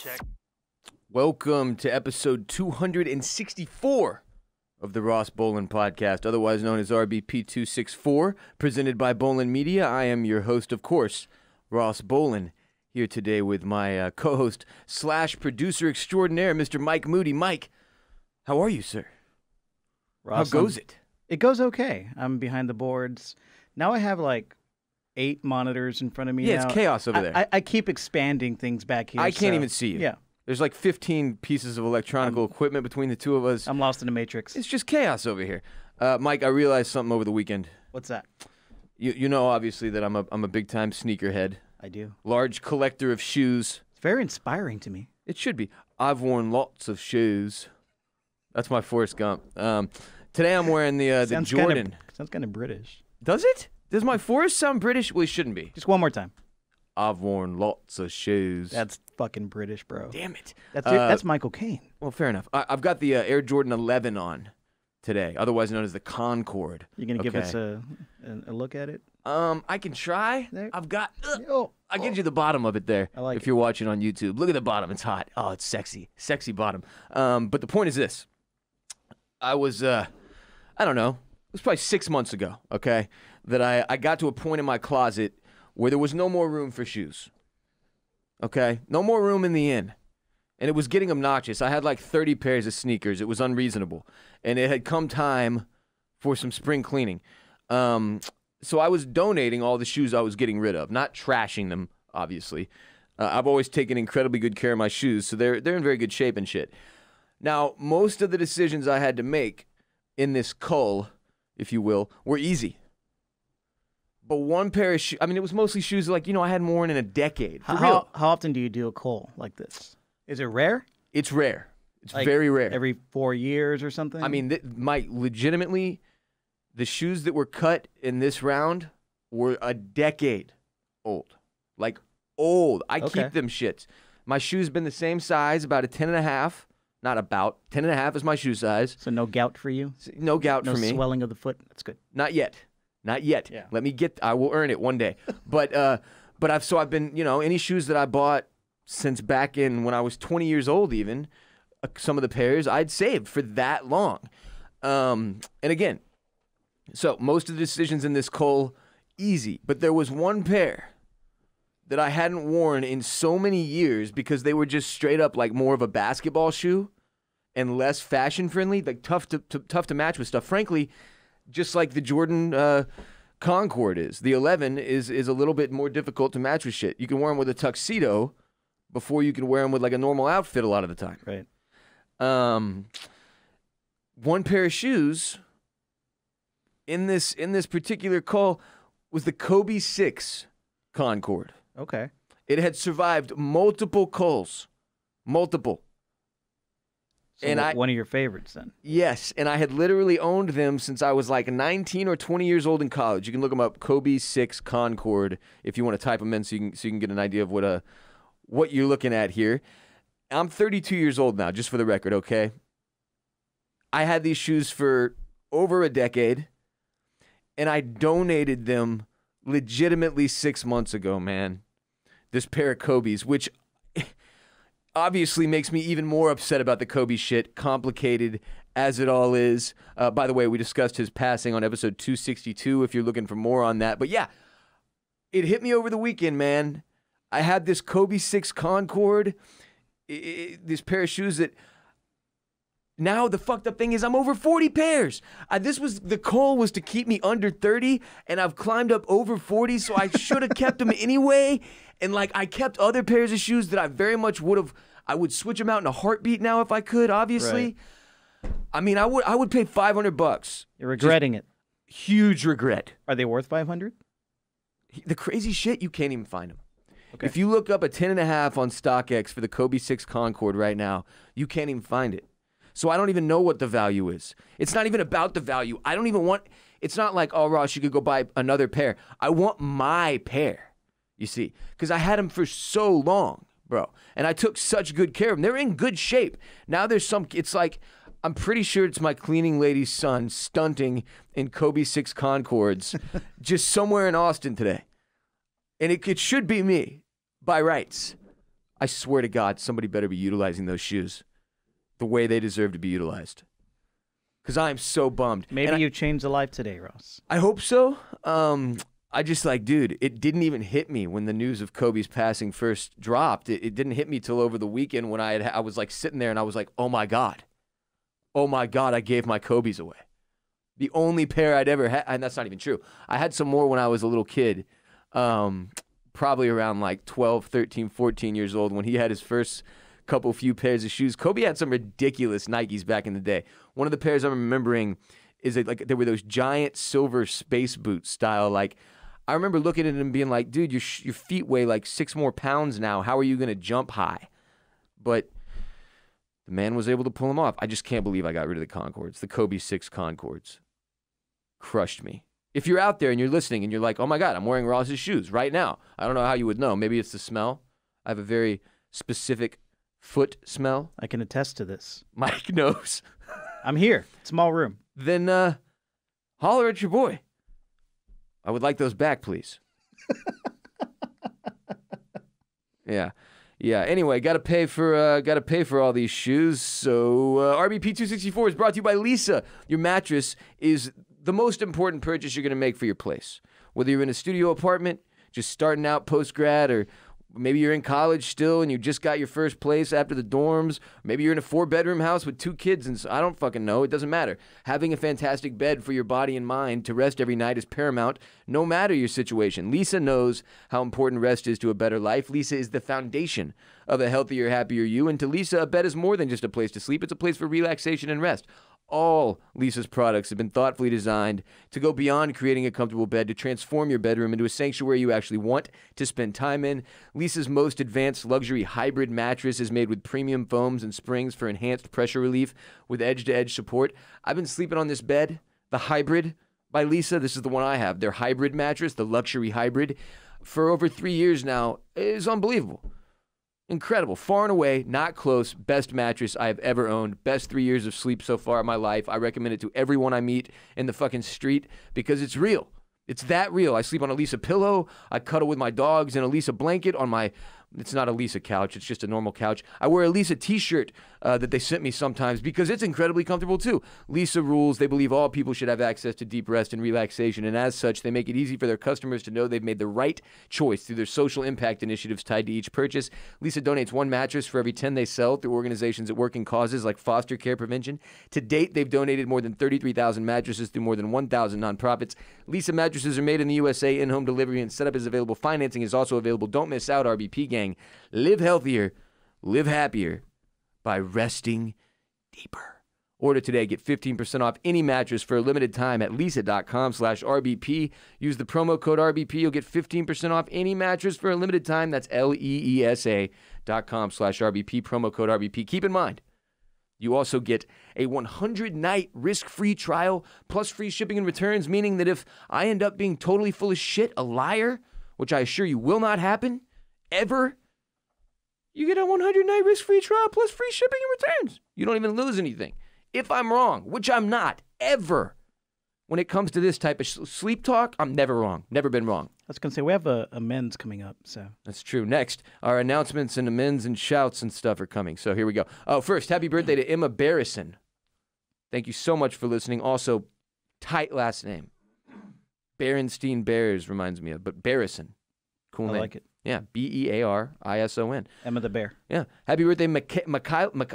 check. Welcome to episode 264 of the Ross Bolen Podcast, otherwise known as RBP 264, presented by Bolen Media. I am your host, of course, Ross Bolen, here today with my co-host / producer extraordinaire, Mr. Mike Moody. Mike, how are you, sir? Ross, how goes it? It goes okay. I'm behind the boards. Now I have like 8 monitors in front of me. Yeah, now. it's chaos over there. I keep expanding things back here. I can't even see you. Yeah. There's like 15 pieces of electronic equipment between the two of us. I'm lost in the matrix. It's just chaos over here. Mike, I realized something over the weekend. What's that? You know, obviously, that I'm a big-time sneakerhead. I do. Large collector of shoes. It's very inspiring to me. It should be. I've worn lots of shoes. That's my Forrest Gump. Today I'm wearing the Jordan. Sounds kind of British. Does it? Does my Forrest sound British? Well, it shouldn't be. Just one more time. I've worn lots of shoes. That's fucking British, bro. Damn it. That's Michael Caine. Well, fair enough. I've got the Air Jordan 11 on today, otherwise known as the Concorde. You gonna give us a look at it? I can try. There. I've got. Oh, I'll get you the bottom of it there. I like if it. you're watching on YouTube. Look at the bottom. It's hot. Oh, it's sexy. Sexy bottom. But the point is this. I was, I don't know, it was probably 6 months ago, okay, that I got to a point in my closet where there was no more room for shoes. Okay? No more room in the inn. And it was getting obnoxious. I had like 30 pairs of sneakers. It was unreasonable. And it had come time for some spring cleaning. So I was donating all the shoes I was getting rid of, not trashing them, obviously. I've always taken incredibly good care of my shoes, so they're in very good shape and shit. Now, most of the decisions I had to make in this cull, if you will, were easy. But one pair of shoes, I mean, it was mostly shoes like, I hadn't worn in a decade. For real. How often do you do a cull like this? Is it rare? It's rare. It's Like very rare. Every 4 years or something? I mean, legitimately, the shoes that were cut in this round were a decade old. Like, old. I keep them shits. My shoes been the same size, about a 10.5. Not about. 10.5 is my shoe size. So no gout for you? No gout No for me. swelling of the foot? That's good. Not yet. Not yet. Yeah. I will earn it one day. But I've been, any shoes that I bought since back in when I was 20 years old even, some of the pairs I'd saved for that long. And again, so most of the decisions in this cull, easy. But there was one pair that I hadn't worn in so many years because they were just straight up like more of a basketball shoe and less fashion friendly, like tough to match with stuff. Frankly, just like the Jordan Concorde is. The 11 is a little bit more difficult to match with shit. You can wear them with a tuxedo before you can wear them with like a normal outfit a lot of the time. Right. One pair of shoes in this particular cull was the Kobe 6 Concorde. Okay. It had survived multiple culls. Multiple. So And one of your favorites then? Yes, and I had literally owned them since I was like 19 or 20 years old in college. You can look them up, Kobe 6 Concorde, if you want to type them in so you can get an idea of what you're looking at here. I'm 32 years old now, just for the record, okay? I had these shoes for over a decade, and I donated them legitimately 6 months ago, man. This pair of Kobe's, which obviously makes me even more upset about the Kobe shit, complicated as it all is. By the way, we discussed his passing on episode 262 if you're looking for more on that. But yeah, it hit me over the weekend, man. I had this Kobe 6 Concorde, this pair of shoes that now the fucked up thing is I'm over 40 pairs. The goal was to keep me under 30, and I've climbed up over 40, so I should have kept them anyway. And like I kept other pairs of shoes that I very much I would switch them out in a heartbeat now if I could, obviously. Right. I mean, I would pay $500. You're regretting it. Huge regret. Are they worth $500? The crazy shit, you can't even find them. Okay. If you look up a 10.5 on StockX for the Kobe 6 Concorde right now, you can't even find it. So I don't even know what the value is. It's not even about the value. It's not like, oh, Ross, you could go buy another pair. I want my pair, you see, because I had them for so long, bro. And I took such good care of them. They're in good shape. Now it's like, I'm pretty sure it's my cleaning lady's son stunting in Kobe 6 Concords just somewhere in Austin today. And it should be me by rights. I swear to God, somebody better be utilizing those shoes the way they deserve to be utilized. Because I am so bummed. Maybe you changed a life today, Ross. I hope so. I just like, dude, it didn't even hit me when the news of Kobe's passing first dropped. It didn't hit me till over the weekend when I was like sitting there and I was like, oh my God, I gave my Kobe's away. The only pair I'd ever had, and that's not even true. I had some more when I was a little kid, probably around like 12, 13, 14 years old when he had his first few pairs of shoes. Kobe had some ridiculous Nikes back in the day. One of the pairs I'm remembering is like there were those giant silver space boots style. Like I remember looking at it and being like, dude, your feet weigh like 6 more pounds now. How are you going to jump high? But the man was able to pull them off. I just can't believe I got rid of the Concords, the Kobe 6 Concords. Crushed me. If you're out there and you're listening and you're like, oh my God, I'm wearing Ross's shoes right now. I don't know how you would know. Maybe it's the smell. I have a very specific foot smell. I can attest to this. Mike knows. I'm here. Small room. Then holler at your boy. I would like those back, please. Yeah. Anyway, gotta pay for all these shoes. So RBP 264 is brought to you by Leesa. Your mattress is the most important purchase you're gonna make for your place. Whether you're in a studio apartment, just starting out post-grad, or maybe you're in college still and you just got your first place after the dorms. Maybe you're in a 4-bedroom house with 2 kids and I don't fucking know. It doesn't matter. Having a fantastic bed for your body and mind to rest every night is paramount, no matter your situation. Leesa knows how important rest is to a better life. Leesa is the foundation of a healthier, happier you. And to Leesa, a bed is more than just a place to sleep. It's a place for relaxation and rest. All Leesa's products have been thoughtfully designed to go beyond creating a comfortable bed to transform your bedroom into a sanctuary you actually want to spend time in. Leesa's most advanced luxury hybrid mattress is made with premium foams and springs for enhanced pressure relief with edge-to-edge support. I've been sleeping on this bed, the Hybrid by Leesa. This is the one I have. Their hybrid mattress, the luxury hybrid, for over 3 years now. It is unbelievable. Incredible. Far and away, not close, best mattress I have ever owned. Best 3 years of sleep so far in my life. I recommend it to everyone I meet in the fucking street because it's real. It's that real. I sleep on a Leesa pillow. I cuddle with my dogs in a Leesa blanket on my... It's not a Leesa couch. It's just a normal couch. I wear a Leesa t-shirt that they sent me sometimes because it's incredibly comfortable too. Leesa rules. They believe all people should have access to deep rest and relaxation, and as such, they make it easy for their customers to know they've made the right choice through their social impact initiatives tied to each purchase. Leesa donates 1 mattress for every 10 they sell through organizations that work in causes like foster care prevention. To date, they've donated more than 33,000 mattresses through more than 1,000 nonprofits. Leesa mattresses are made in the USA, in-home delivery, and setup is available. Financing is also available. Don't miss out, RBP gang. Live healthier, live happier by resting deeper. Order today. Get 15% off any mattress for a limited time at leesa.com/RBP. Use the promo code RBP. You'll get 15% off any mattress for a limited time. That's LEESA.com/RBP. Promo code RBP. Keep in mind, you also get a 100-night risk-free trial plus free shipping and returns, meaning that if I end up being totally full of shit, a liar, which I assure you will not happen, ever, you get a 100-night risk-free trial plus free shipping and returns. You don't even lose anything. If I'm wrong, which I'm not, ever, when it comes to this type of sleep talk, I'm never wrong. Never been wrong. I was going to say, we have a men's coming up, so. That's true. Next, our announcements and amends and shouts and stuff are coming. So here we go. Oh, first, happy birthday to Emma Barrison. Thank you so much for listening. Also, tight last name. Berenstein Bears reminds me of, but Barrison. Cool name. I like it. Yeah, Bearison. Emma the Bear. Yeah. Happy birthday,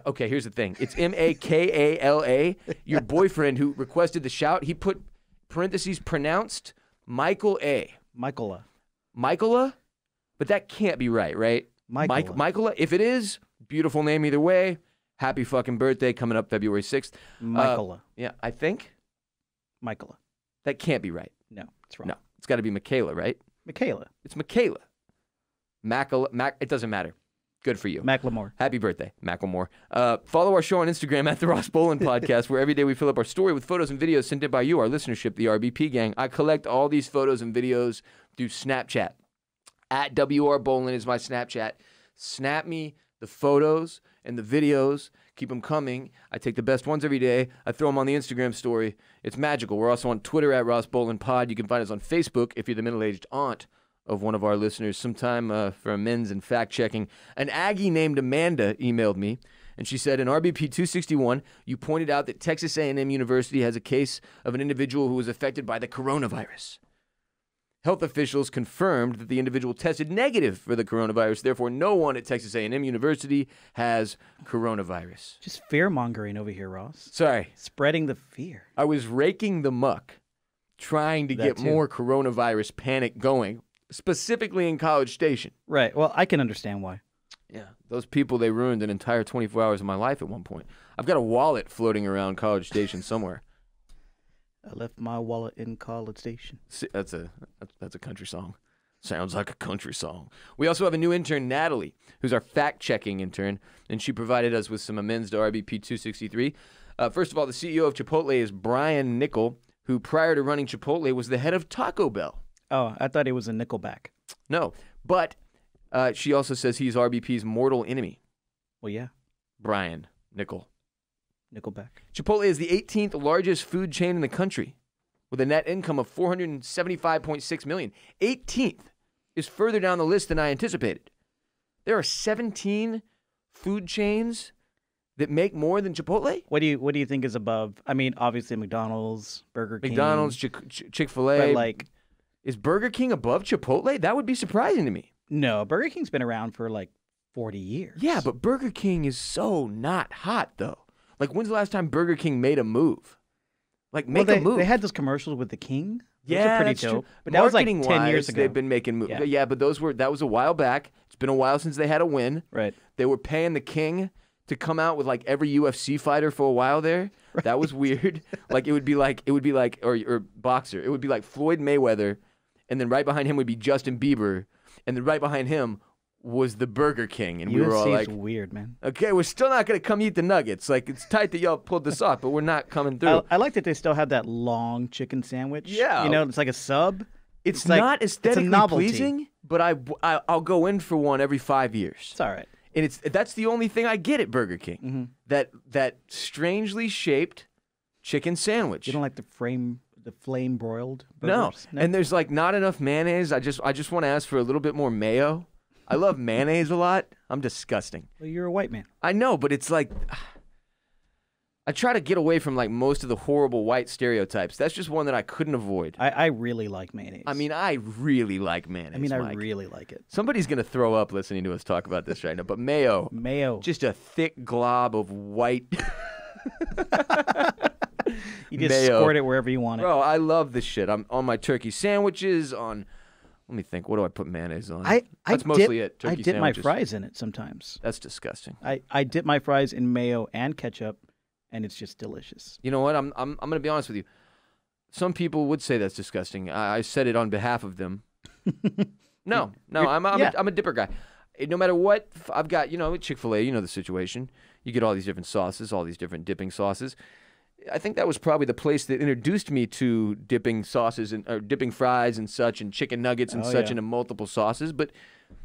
okay, here's the thing. It's Makala. Your boyfriend who requested the shout, he put parentheses pronounced Michael A. Michaela? But that can't be right? Michaela. If it is, beautiful name either way. Happy fucking birthday coming up February 6th. Michaela. Yeah, I think. Michaela. That can't be right. No, it's wrong. No, it's got to be Michaela, right? Michaela. It's Michaela. It doesn't matter. Good for you. Macklemore. Happy birthday, Macklemore. Follow our show on Instagram at the Ross Bolen Podcast, where every day we fill up our story with photos and videos sent in by you, our listenership, the RBP gang. I collect all these photos and videos through Snapchat. At WR Bolen is my Snapchat. Snap me the photos and the videos. Keep them coming. I take the best ones every day. I throw them on the Instagram story. It's magical. We're also on Twitter at Ross Bolen Pod. You can find us on Facebook if you're the middle-aged aunt of one of our listeners sometime for amends and fact-checking. An Aggie named Amanda emailed me, and she said, in RBP 261, you pointed out that Texas A&M University has a case of an individual who was affected by the coronavirus. Health officials confirmed that the individual tested negative for the coronavirus. Therefore, no one at Texas A&M University has coronavirus. Just fear-mongering over here, Ross. Sorry. Spreading the fear. I was raking the muck, trying to get more coronavirus panic going, specifically in College Station. Right. Well, I can understand why. Yeah. Those people, they ruined an entire 24 hours of my life at one point. I've got a wallet floating around College Station somewhere. I left my wallet in College Station. That's a country song. Sounds like a country song. We also have a new intern, Natalie, who's our fact-checking intern, and she provided us with some amends to RBP 263. First of all, the CEO of Chipotle is Brian Nickel, who prior to running Chipotle was the head of Taco Bell. Oh, I thought it was a Nickelback. No, but she also says he's RBP's mortal enemy. Well, yeah. Brian Nickel. Nickelback. Chipotle is the 18th largest food chain in the country with a net income of $475.6 million. 18th is further down the list than I anticipated. There are 17 food chains that make more than Chipotle? What do you think is above? I mean, obviously McDonald's, Burger King. McDonald's, Chick-fil-A. But like, is Burger King above Chipotle? That would be surprising to me. No, Burger King's been around for like 40 years. Yeah, but Burger King is so not hot, though. Like, when's the last time Burger King made a move? Like, make a move. They had those commercials with the King. Those Yeah, are pretty that's dope. true. But that was like 10 years ago. They've been making moves. Yeah, but that was a while back. It's been a while since they had a win. Right. They were paying the King to come out with like every UFC fighter for a while there. Right. That was weird. Like it would be like or boxer. It would be like Floyd Mayweather, and then right behind him would be Justin Bieber, and then right behind him was the Burger King, and we were all like, weird, man. Okay, we're still not gonna come eat the nuggets. Like it's tight that y'all pulled this off, but we're not coming through. I like that they still have that long chicken sandwich. Yeah, you know, it's like a sub. It's not like, aesthetically pleasing, but I'll go in for one every 5 years. It's all right. And that's the only thing I get at Burger King. Mm-hmm. That strangely shaped chicken sandwich. You don't like the flame broiled burgers? No. And there's like not enough mayonnaise. I just want to ask for a little bit more mayo. I love mayonnaise a lot. I'm disgusting. Well, you're a white man. I know, but it's like I try to get away from like most of the horrible white stereotypes. That's just one that I couldn't avoid. I really like mayonnaise. I mean, I really like mayonnaise. I really like it. Somebody's gonna throw up listening to us talk about this right now. But mayo, just a thick glob of white. You just squirt it wherever you want it. Bro, I love this shit. I'm on my turkey sandwiches. Let me think. What do I put mayonnaise on? That's mostly it. Turkey I dip sandwiches. my fries in it sometimes. That's disgusting. I dip my fries in mayo and ketchup, and it's just delicious. You know what? I'm gonna be honest with you. Some people would say that's disgusting. I said it on behalf of them. No, I'm a dipper guy. No matter what, I've got, Chick-fil-A, you know the situation. You get all these different sauces, all these different dipping sauces. I think that was probably the place that introduced me to dipping sauces or dipping fries and such, and chicken nuggets and such into multiple sauces. But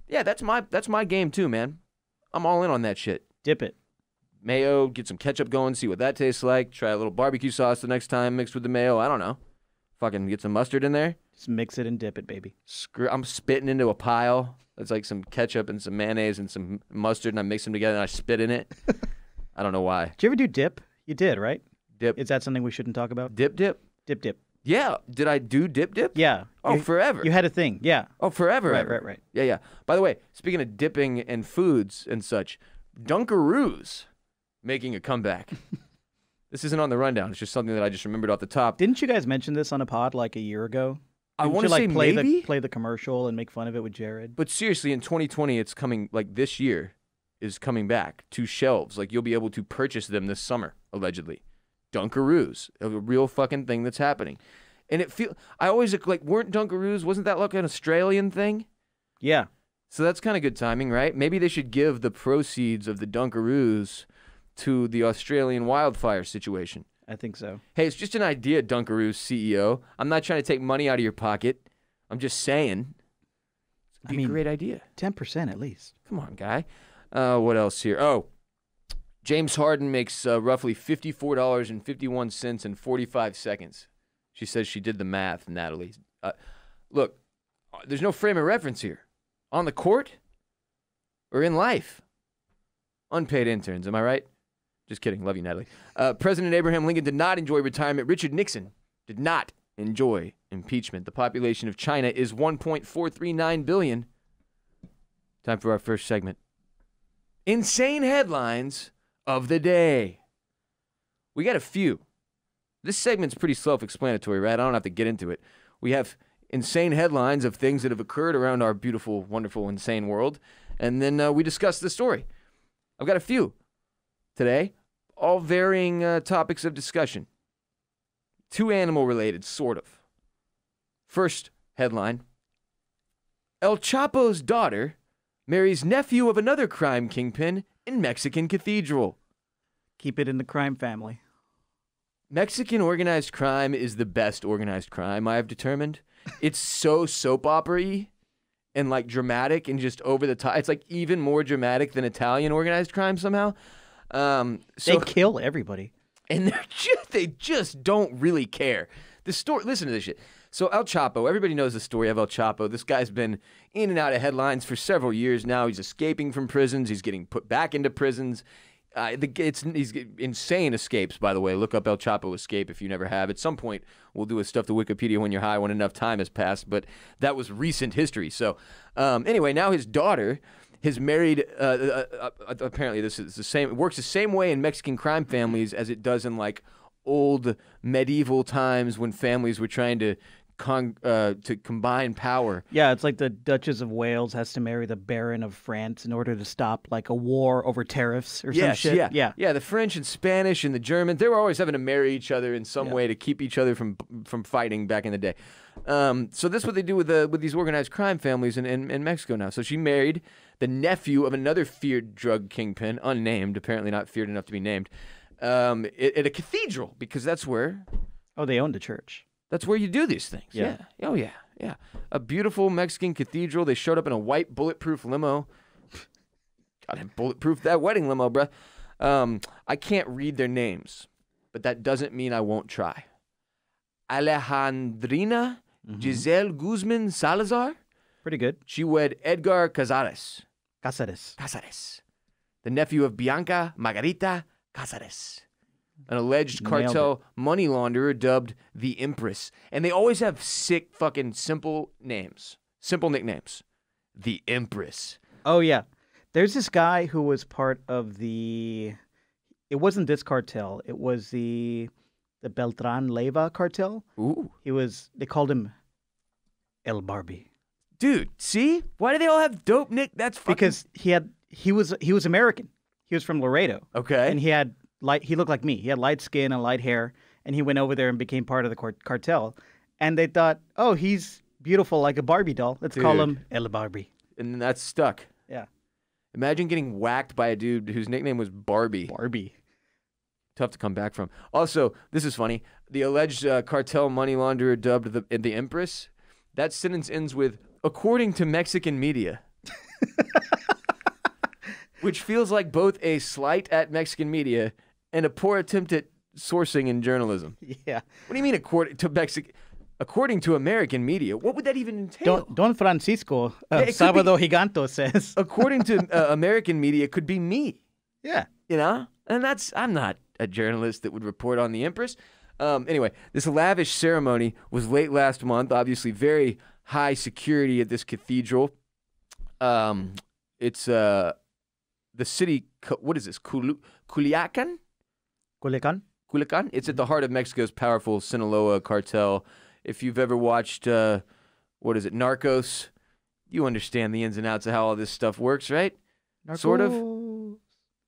yeah, that's my game too, man. I'm all in on that shit. Dip it. Mayo, get some ketchup going, see what that tastes like. Try a little barbecue sauce the next time mixed with the mayo. I don't know. Fucking get some mustard in there. Just mix it and dip it, baby. I'm spitting into a pile. It's like some ketchup and some mayonnaise and some mustard, and I mix them together and I spit in it. I don't know why. Did you ever do dip? You did, right? Dip. Is that something we shouldn't talk about? Dip. Dip. Yeah. Did I do dip? Yeah. Oh, forever. You had a thing. Yeah. Oh, forever. Right. Yeah. By the way, speaking of dipping and foods and such, Dunkaroos making a comeback. This isn't on the rundown. It's just something that I just remembered off the top. Didn't you guys mention this on a pod like a year ago? I want to say maybe play the commercial and make fun of it with Jared. But seriously, in 2020, it's coming. Like this year, is coming back to shelves. Like you'll be able to purchase them this summer, allegedly. Dunkaroos, a real fucking thing that's happening, and I always like weren't Dunkaroos? Wasn't that like an Australian thing? Yeah. So that's kind of good timing, right? Maybe they should give the proceeds of the Dunkaroos to the Australian wildfire situation. I think so. Hey, it's just an idea, Dunkaroos CEO. I'm not trying to take money out of your pocket. I'm just saying. It'd be a great idea. 10% at least. Come on, guy. What else here? Oh, James Harden makes roughly $54.51 in 45 seconds. She says she did the math, Natalie. Look, There's no frame of reference here. On the court or in life. Unpaid interns, am I right? Just kidding. Love you, Natalie. President Abraham Lincoln did not enjoy retirement. Richard Nixon did not enjoy impeachment. The population of China is 1.439 billion. Time for our first segment. Insane headlines of the day. We got a few. This segment's pretty self-explanatory, right? I don't have to get into it. We have insane headlines of things that have occurred around our beautiful, wonderful, insane world. And then we discuss the story. I've got a few today, all varying topics of discussion. 2 animal-related, sort of. First headline. El Chapo's daughter marries nephew of another crime kingpin in Mexican cathedral. Keep it in the crime family. Mexican organized crime is the best organized crime, I have determined. It's so soap opera-y and like dramatic and just over the top. It's like even more dramatic than Italian organized crime somehow. They kill everybody. And they just don't really care. The story, listen to this shit. So El Chapo, everybody knows the story of El Chapo. This guy's been in and out of headlines for several years now. He's escaping from prisons. He's getting put back into prisons. He's insane escapes, by the way. Look up El Chapo escape if you never have. At some point, we'll do a stuff to Wikipedia when you're high when enough time has passed. But that was recent history. So anyway, now his daughter has married, apparently this is the same, it works the same way in Mexican crime families as it does in like old medieval times when families were trying to combine power. Yeah, it's like the Duchess of Wales has to marry the Baron of France in order to stop like a war over tariffs or some shit. Yeah, the French and Spanish and the Germans, they were always having to marry each other in some way to keep each other from fighting back in the day. So this is what they do with these organized crime families in Mexico now. So she married the nephew of another feared drug kingpin, unnamed, apparently not feared enough to be named, at a cathedral, because that's where... Oh, they owned the church. That's where you do these things. Yeah. Oh, yeah. A beautiful Mexican cathedral. They showed up in a white bulletproof limo. God, I bulletproof that wedding limo, bruh. I can't read their names, but that doesn't mean I won't try. Alejandrina Giselle Guzman Salazar. Pretty good. She wed Edgar Cazares. Cáceres. The nephew of Bianca Margarita Cáceres. An alleged cartel money launderer dubbed the Empress. And they always have sick fucking simple names. Simple nicknames. The Empress. Oh, yeah. There's this guy who was part of the... It wasn't this cartel. It was the Beltran Leyva cartel. Ooh. They called him El Barbie. Dude, see? Why do they all have dope nick? That's fucking... Because he was American. He was from Laredo. Okay. And he looked like me. He had light skin and light hair, and he went over there and became part of the cartel. And they thought, oh, he's beautiful like a Barbie doll. Let's call him El Barbie. And that's stuck. Yeah. Imagine getting whacked by a dude whose nickname was Barbie. Barbie. Tough to come back from. Also, this is funny. The alleged cartel money launderer dubbed the Empress, that sentence ends with, according to Mexican media. Which feels like both a slight at Mexican media and a poor attempt at sourcing in journalism. Yeah. What do you mean according to American media? What would that even entail? Don Francisco, Sábado Giganto says. According to American media, could be me. Yeah. You know? And I'm not a journalist that would report on the Empress. Anyway, this lavish ceremony was late last month. Obviously, very high security at this cathedral. It's the city, what is this? Culiacan? Culiacan? It's at the heart of Mexico's powerful Sinaloa cartel. If you've ever watched, Narcos, you understand the ins and outs of how all this stuff works, right? Narcos. Sort of.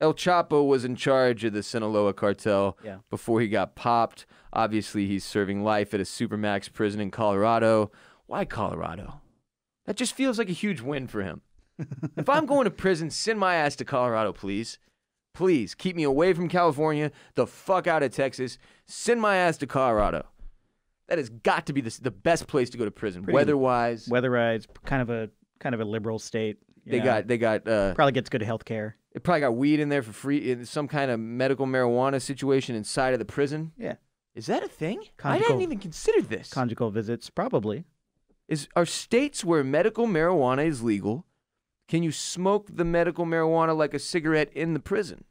El Chapo was in charge of the Sinaloa cartel before he got popped. Obviously, he's serving life at a Supermax prison in Colorado. Why Colorado? That just feels like a huge win for him. If I'm going to prison, send my ass to Colorado, please. Please, keep me away from California, the fuck out of Texas. Send my ass to Colorado. That has got to be the best place to go to prison, weather-wise. Weather-wise, kind of a liberal state. They got probably gets good health care. They probably got weed in there for free, in some kind of medical marijuana situation inside of the prison. Yeah. Is that a thing? I hadn't even considered this. Conjugal visits, probably. are states where medical marijuana is legal. Can you smoke the medical marijuana like a cigarette in the prison?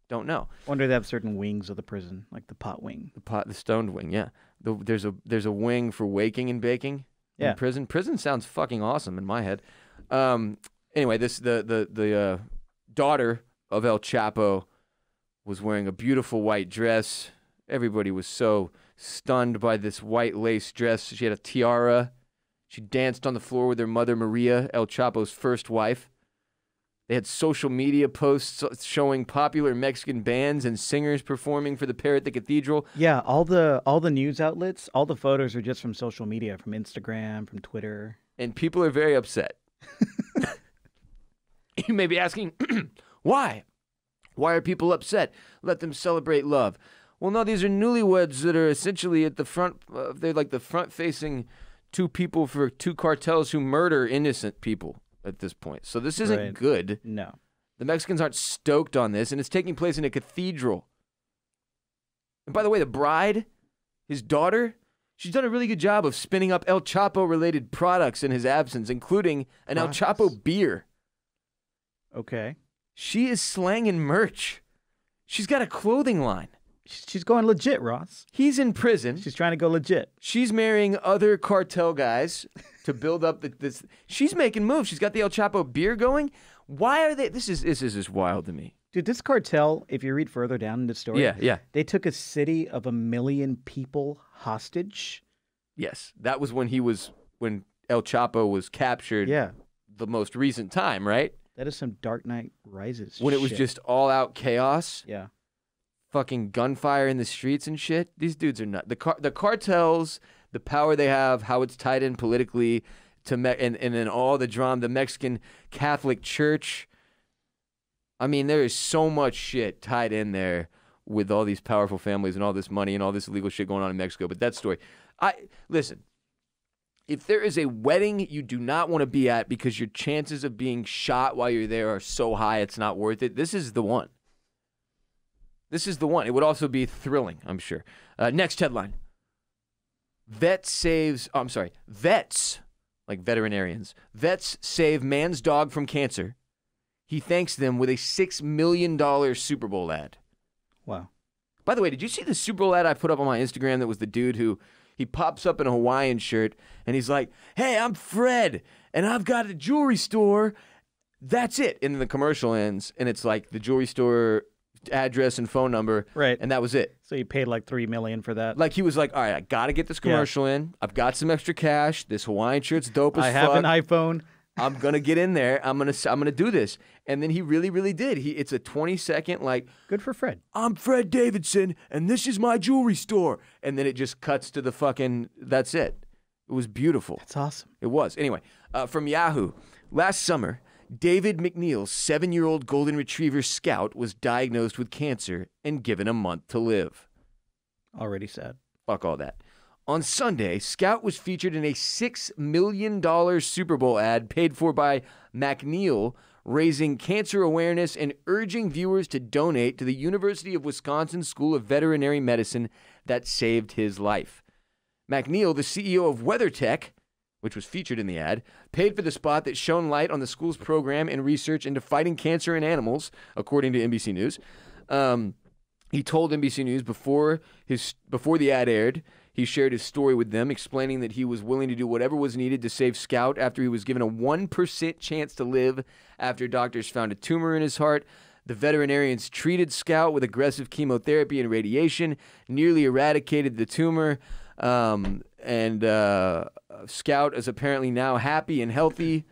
Don't know. Wonder they have certain wings of the prison, like the pot wing. The stoned wing, yeah. There's a wing for waking and baking in prison. Prison sounds fucking awesome in my head. Anyway, the daughter of El Chapo was wearing a beautiful white dress. Everybody was so stunned by this white lace dress. She had a tiara. She danced on the floor with her mother, Maria, El Chapo's first wife. They had social media posts showing popular Mexican bands and singers performing for the pair at the cathedral. Yeah, all the news outlets, all the photos are just from social media, from Instagram, from Twitter. And people are very upset. You may be asking, why? Why are people upset? Let them celebrate love. Well, no, these are newlyweds that are essentially at the front. They're like the front-facing two people for two cartels who murder innocent people at this point. So this isn't good. No. The Mexicans aren't stoked on this, and it's taking place in a cathedral. And by the way, the bride, his daughter, she's done a really good job of spinning up El Chapo-related products in his absence, including an El Chapo beer. Okay. She is slanging merch. She's got a clothing line. She's going legit, Ross. He's in prison. She's trying to go legit. She's marrying other cartel guys to build up this. She's making moves. She's got the El Chapo beer going. Why are they? This is just wild to me. Dude, this cartel, if you read further down in the story, yeah. They took a city of 1 million people hostage. Yes, that was when El Chapo was captured. Yeah. The most recent time, right? That is some Dark Knight Rises when shit. It was just all out chaos. Yeah. Fucking gunfire in the streets and shit. These dudes are nuts. The cartels, the power they have, how it's tied in politically, and then all the drama, the Mexican Catholic Church. I mean, there is so much shit tied in there with all these powerful families and all this money and all this illegal shit going on in Mexico. But that story, listen. If there is a wedding you do not want to be at because your chances of being shot while you're there are so high it's not worth it, this is the one. This is the one. It would also be thrilling, I'm sure. Next headline. Vets, like veterinarians. Vets save man's dog from cancer. He thanks them with a $6 million Super Bowl ad. Wow. By the way, did you see the Super Bowl ad I put up on my Instagram that was the dude who, he pops up in a Hawaiian shirt and he's like, hey, I'm Fred and I've got a jewelry store. That's it. And then the commercial ends and it's like the jewelry store address and phone number. Right. And that was it. So you paid like $3 million for that. Like he was like, all right, I got to get this commercial in. I've got some extra cash. This Hawaiian shirt's dope as fuck. I have an iPhone. I'm going to get in there. I'm going to do this. And then he really, really did. It's a 20-second like. Good for Fred. I'm Fred Davidson and this is my jewelry store. And then it just cuts to the fucking, that's it. It was beautiful. That's awesome. It was. Anyway, from Yahoo. Last summer, David McNeil's 7-year-old golden retriever Scout was diagnosed with cancer and given a month to live. Already sad. Fuck all that. On Sunday, Scout was featured in a $6 million Super Bowl ad paid for by McNeil, raising cancer awareness and urging viewers to donate to the University of Wisconsin School of Veterinary Medicine that saved his life. McNeil, the CEO of WeatherTech, which was featured in the ad, paid for the spot that shone light on the school's program and research into fighting cancer in animals, according to NBC News. He told NBC News before the ad aired, he shared his story with them, explaining that he was willing to do whatever was needed to save Scout after he was given a 1% chance to live after doctors found a tumor in his heart. The veterinarians treated Scout with aggressive chemotherapy and radiation, nearly eradicated the tumor, and Scout is apparently now happy and healthy.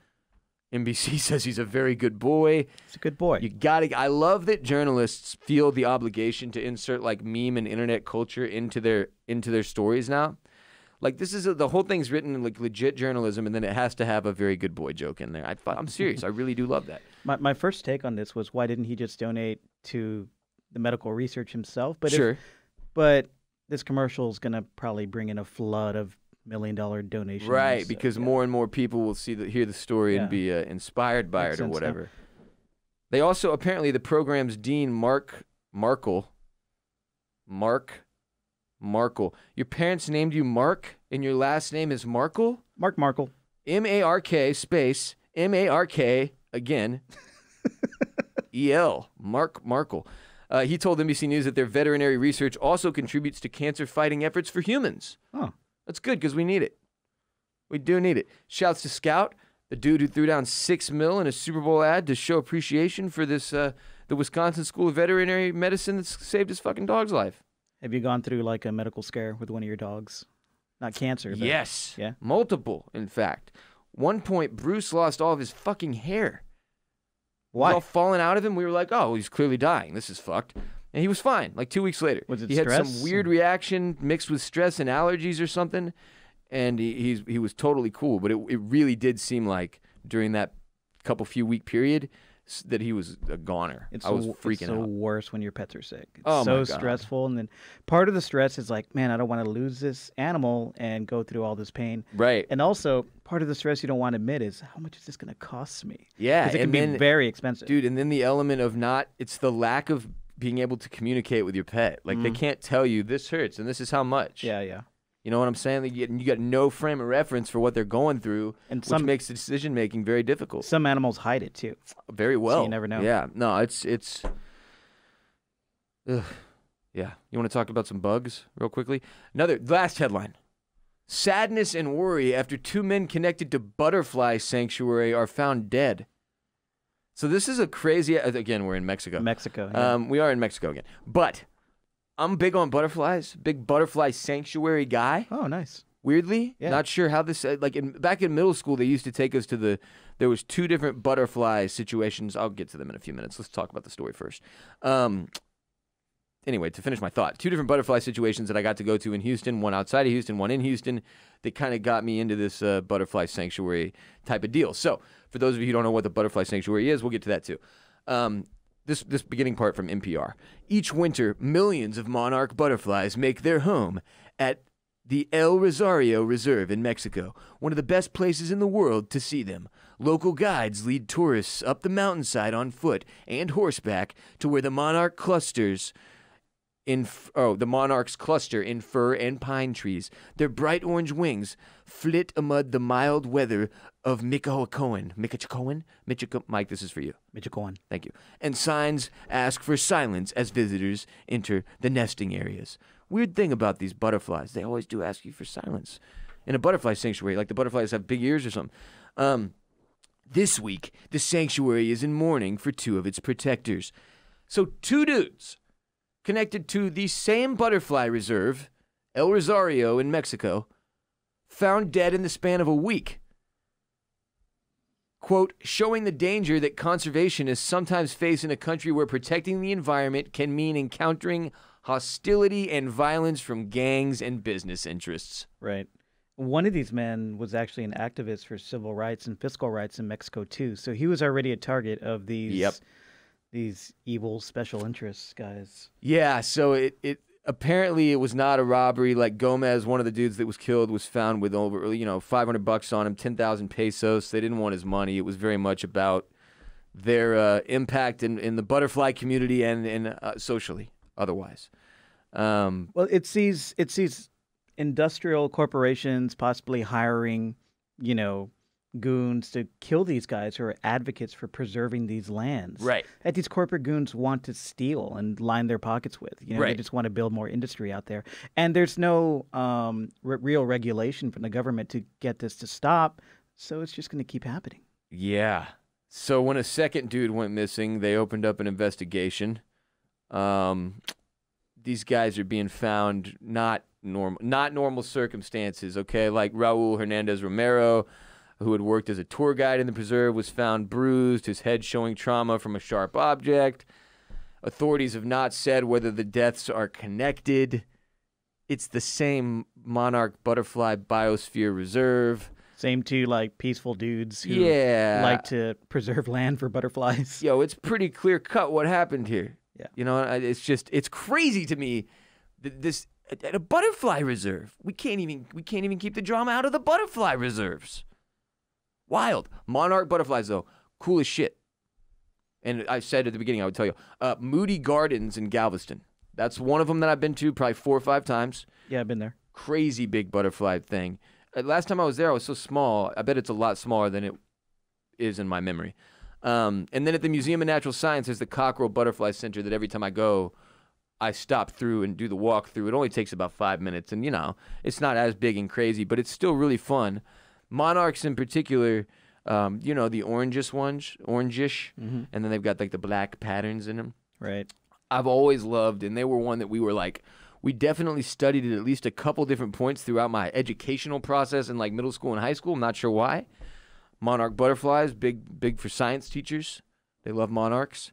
NBC says he's a very good boy. He's a good boy. I love that journalists feel the obligation to insert like meme and internet culture into their stories now. Like this is the whole thing's written in like legit journalism, and then it has to have a very good boy joke in there. I'm serious. I really do love that. My first take on this was, why didn't he just donate to the medical research himself? But sure. But this commercial is going to probably bring in a flood of $1 million donations. Right, because more and more people will hear the story and be inspired by Makes it or sense, whatever. yeah. They also, apparently, the program's dean, Mark Markle. Your parents named you Mark, and your last name is Markle? Mark Markle. M-A-R-K space M-A-R-K again. E-L. Mark Markle. He told NBC News that their veterinary research also contributes to cancer-fighting efforts for humans. Oh. That's good because we need it. We do need it. Shouts to Scout, the dude who threw down $6 million in a Super Bowl ad to show appreciation for this the Wisconsin School of Veterinary Medicine that's saved his fucking dog's life. Have you gone through like a medical scare with one of your dogs? Not cancer, but... Yes. Yeah? Multiple, in fact. One point, Bruce lost all of his fucking hair. Why? It was all falling out of him. We were like, oh, he's clearly dying. This is fucked. And he was fine, like 2 weeks later. Was it he stress? had some weird reaction mixed with stress and allergies or something, and he was totally cool. But it really did seem like during that few week period that he was a goner. I was freaking out. It's so worse when your pets are sick. It's Oh, my so God. stressful. And then part of the stress is like, man, I don't want to lose this animal and go through all this pain. Right. And also, part of the stress you don't want to admit is, how much is this going to cost me? Yeah. Because it can and be very expensive. Dude, and then the element of it's the lack of being able to communicate with your pet. Like, they can't tell you, this hurts and this is how much. Yeah, yeah. You know what I'm saying? Like, you got no frame of reference for what they're going through, And which makes the decision-making very difficult. Some animals hide it, too. Very well. So you never know. Yeah. No, it's ugh. Yeah. You want to talk about some bugs real quickly? Last headline. Sadness and worry after 2 men connected to butterfly sanctuary are found dead. So this is a crazy... Again, we're in Mexico. Mexico. Yeah. We are in Mexico again. But I'm big on butterflies. Big butterfly sanctuary guy. Oh, nice. Weirdly, Yeah. not sure how this. Back in middle school, they used to take us to there was 2 different butterfly situations. I'll get to them in a few minutes. Let's talk about the story first. Anyway, to finish my thought, 2 different butterfly situations that I got to go to in Houston, one outside of Houston, one in Houston, that kind of got me into this butterfly sanctuary type of deal. So, for those of you who don't know what the butterfly sanctuary is, we'll get to that too. This beginning part from NPR. Each winter, millions of monarch butterflies make their home at the El Rosario Reserve in Mexico, one of the best places in the world to see them. Local guides lead tourists up the mountainside on foot and horseback to where the monarchs cluster in fir and pine trees. Their bright orange wings flit amid the mild weather of Michoacan. Mike, this is for you. Michoacan. Thank you. And signs ask for silence as visitors enter the nesting areas. Weird thing about these butterflies, they always do ask you for silence. In a butterfly sanctuary, like the butterflies have big ears or something. This week, the sanctuary is in mourning for 2 of its protectors. So 2 dudes connected to the same butterfly reserve, El Rosario in Mexico, found dead in the span of a week. Quote, showing the danger that conservationists sometimes face in a country where protecting the environment can mean encountering hostility and violence from gangs and business interests. Right. One of these men was actually an activist for civil rights and fiscal rights in Mexico, too. So he was already a target of these evil special interests guys. Yeah, so it apparently it was not a robbery. Like Gomez, one of the dudes that was killed, was found with over $500 on him, 10,000 pesos. They didn't want his money. It was very much about their impact in the butterfly community and socially, otherwise. Well, it sees industrial corporations possibly hiring, goons to kill these guys who are advocates for preserving these lands. Right. That these corporate goons want to steal and line their pockets with. They Right. just want to build more industry out there. And there's no real regulation from the government to get this to stop, so it's just going to keep happening. Yeah. So when a second dude went missing, they opened up an investigation. These guys are being found not normal circumstances, okay? Like Raul Hernandez Romero, who had worked as a tour guide in the preserve, was found bruised, his head showing trauma from a sharp object. Authorities have not said whether the deaths are connected. It's the same monarch butterfly biosphere reserve. Same two, peaceful dudes who Yeah. like to preserve land for butterflies. Yo, it's pretty clear cut what happened here. Yeah. It's crazy to me that this at a butterfly reserve, we can't even keep the drama out of the butterfly reserves. Wild. Monarch butterflies, though, cool as shit. And I said at the beginning, I would tell you, Moody Gardens in Galveston. That's one of them that I've been to probably 4 or 5 times. Yeah, I've been there. Crazy big butterfly thing. Last time I was there, I was so small. I bet it's a lot smaller than it is in my memory. And then at the Museum of Natural Science, there's the Cockerel Butterfly Center that every time I go, I stop through and do the walk through. It only takes about 5 minutes, and it's not as big and crazy, but it's still really fun. Monarchs in particular, the orangish, and then they've got like the black patterns in them. Right. I've always loved, and they were one that we were like, we definitely studied it at least a couple different points throughout my educational process in like middle school and high school. I'm not sure why. Monarch butterflies, big for science teachers. They love monarchs.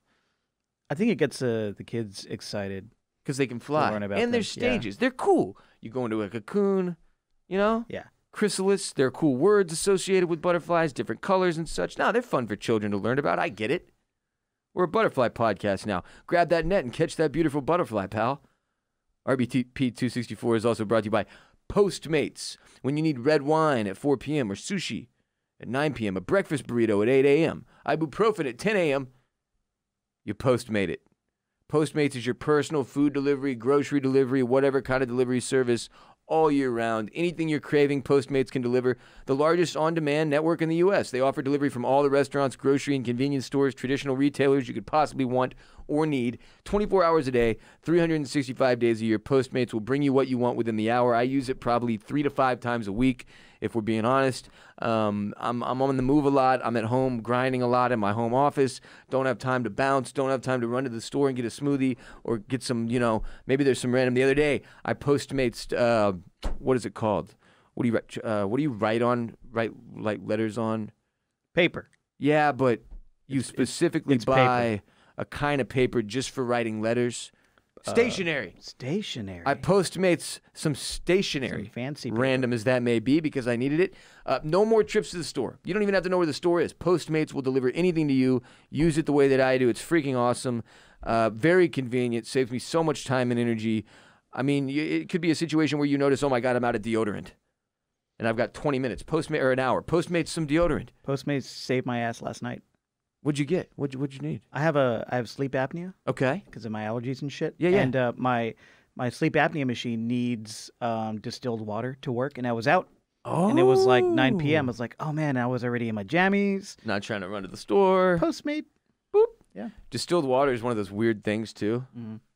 I think it gets the kids excited. Because they can fly. And there's stages. Yeah. They're cool. You go into a cocoon, Yeah. Chrysalis. There are cool words associated with butterflies, different colors and such. Now, they're fun for children to learn about. I get it. We're a butterfly podcast now. Grab that net and catch that beautiful butterfly, pal. RBP 264 is also brought to you by Postmates. When you need red wine at 4 p.m. or sushi at 9 p.m., a breakfast burrito at 8 a.m., ibuprofen at 10 a.m., you Postmate it. Postmates is your personal food delivery, grocery delivery, whatever kind of delivery service all year round. Anything you're craving, Postmates can deliver. The largest on-demand network in the U.S. They offer delivery from all the restaurants, grocery and convenience stores, traditional retailers you could possibly want or need. 24 hours a day, 365 days a year, Postmates will bring you what you want within the hour. I use it probably 3 to 5 times a week, if we're being honest. I'm on the move a lot. I'm at home grinding a lot in my home office. Don't have time to bounce. Don't have time to run to the store and get a smoothie or get some, maybe there's some random. The other day, I Postmates, what is it called? What do you write like letters on? Paper. Yeah, but you specifically buy paper. A kind of paper just for writing letters. Stationery. Stationery. I Postmates some stationery. Some fancy paper. Random as that may be, because I needed it. No more trips to the store. You don't even have to know where the store is. Postmates will deliver anything to you. Use it the way that I do. It's freaking awesome. Very convenient. Saves me so much time and energy. I mean, it could be a situation where you notice, oh my God, I'm out of deodorant. And I've got 20 minutes. Or an hour. Postmates some deodorant. Postmates saved my ass last night. What'd you get? What'd you need? I have sleep apnea. Okay. Because of my allergies and shit. Yeah. And my sleep apnea machine needs distilled water to work, and I was out. Oh. And it was like 9 p.m. I was like, oh man, I was already in my jammies. Not trying to run to the store. Postmate. Boop. Yeah. Distilled water is one of those weird things too,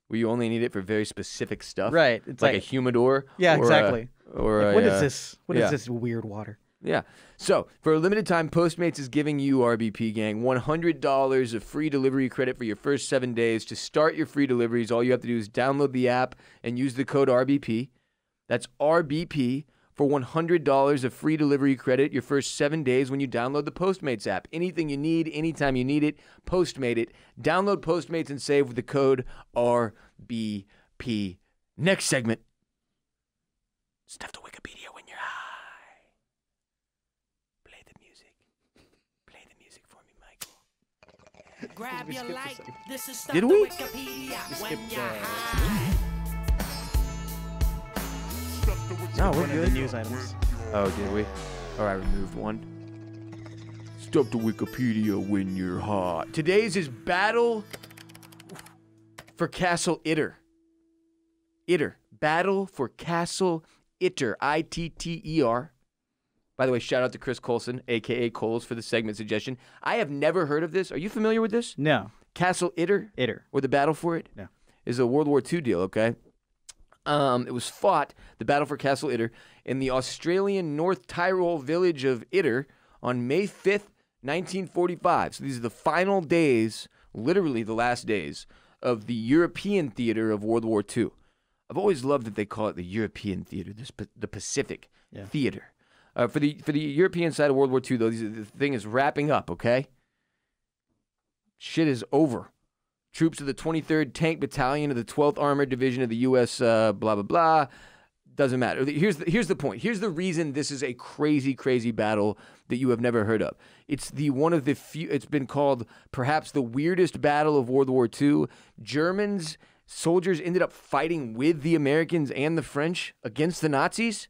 where you only need it for very specific stuff. Right. It's like a humidor. Yeah, exactly. What is this? What is this weird water? Yeah. So, for a limited time, Postmates is giving you, RBP gang, $100 of free delivery credit for your first 7 days. To start your free deliveries, all you have to do is download the app and use the code RBP. That's RBP for $100 of free delivery credit your first 7 days when you download the Postmates app. Anything you need, anytime you need it, Postmate it. Download Postmates and save with the code RBP. Next segment. Stuff to Wikipedia when you're high. Grab your light. This is stuff Did we? Wikipedia when you're high. No, we're One of good. the news items. Oh, did we? Or I removed one. Stuff to Wikipedia when you're hot. Today's is Battle for Castle Itter. Itter. Battle for Castle Itter. I-T-T-E-R. By the way, shout out to Chris Colson, a.k.a. Coles, for the segment suggestion. I have never heard of this. Are you familiar with this? No. Castle Itter? Itter. Or the battle for it? No. Is a World War II deal, okay? It was fought, the battle for Castle Itter, in the Australian North Tyrol village of Itter on May 5th, 1945. So these are the final days, literally the last days, of the European theater of World War II. I've always loved that they call it the European theater, the Pacific theater. For the European side of World War II, though, the thing is wrapping up, okay? Shit is over. Troops of the 23rd Tank Battalion of the 12th Armored Division of the U.S., blah, blah, blah. Doesn't matter. Here's the point. Here's the reason this is a crazy, crazy battle that you have never heard of. It's one of the few, it's been called perhaps the weirdest battle of World War II. Soldiers ended up fighting with the Americans and the French against the Nazis.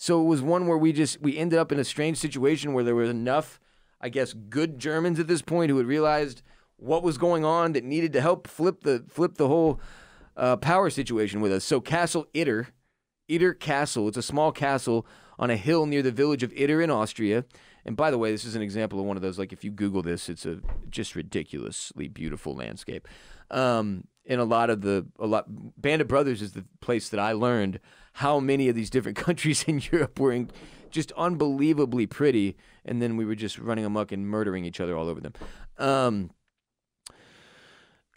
So it was one where we ended up in a strange situation where there was enough, I guess, good Germans at this point who had realized what was going on that needed to help flip the whole power situation with us. So Castle Itter Castle, it's a small castle on a hill near the village of Itter in Austria. And by the way, this is an example of one of those, like if you Google this, it's a just ridiculously beautiful landscape. And Band of Brothers is the place that I learned how many of these different countries in Europe were just unbelievably pretty. And then we were just running amok and murdering each other all over them.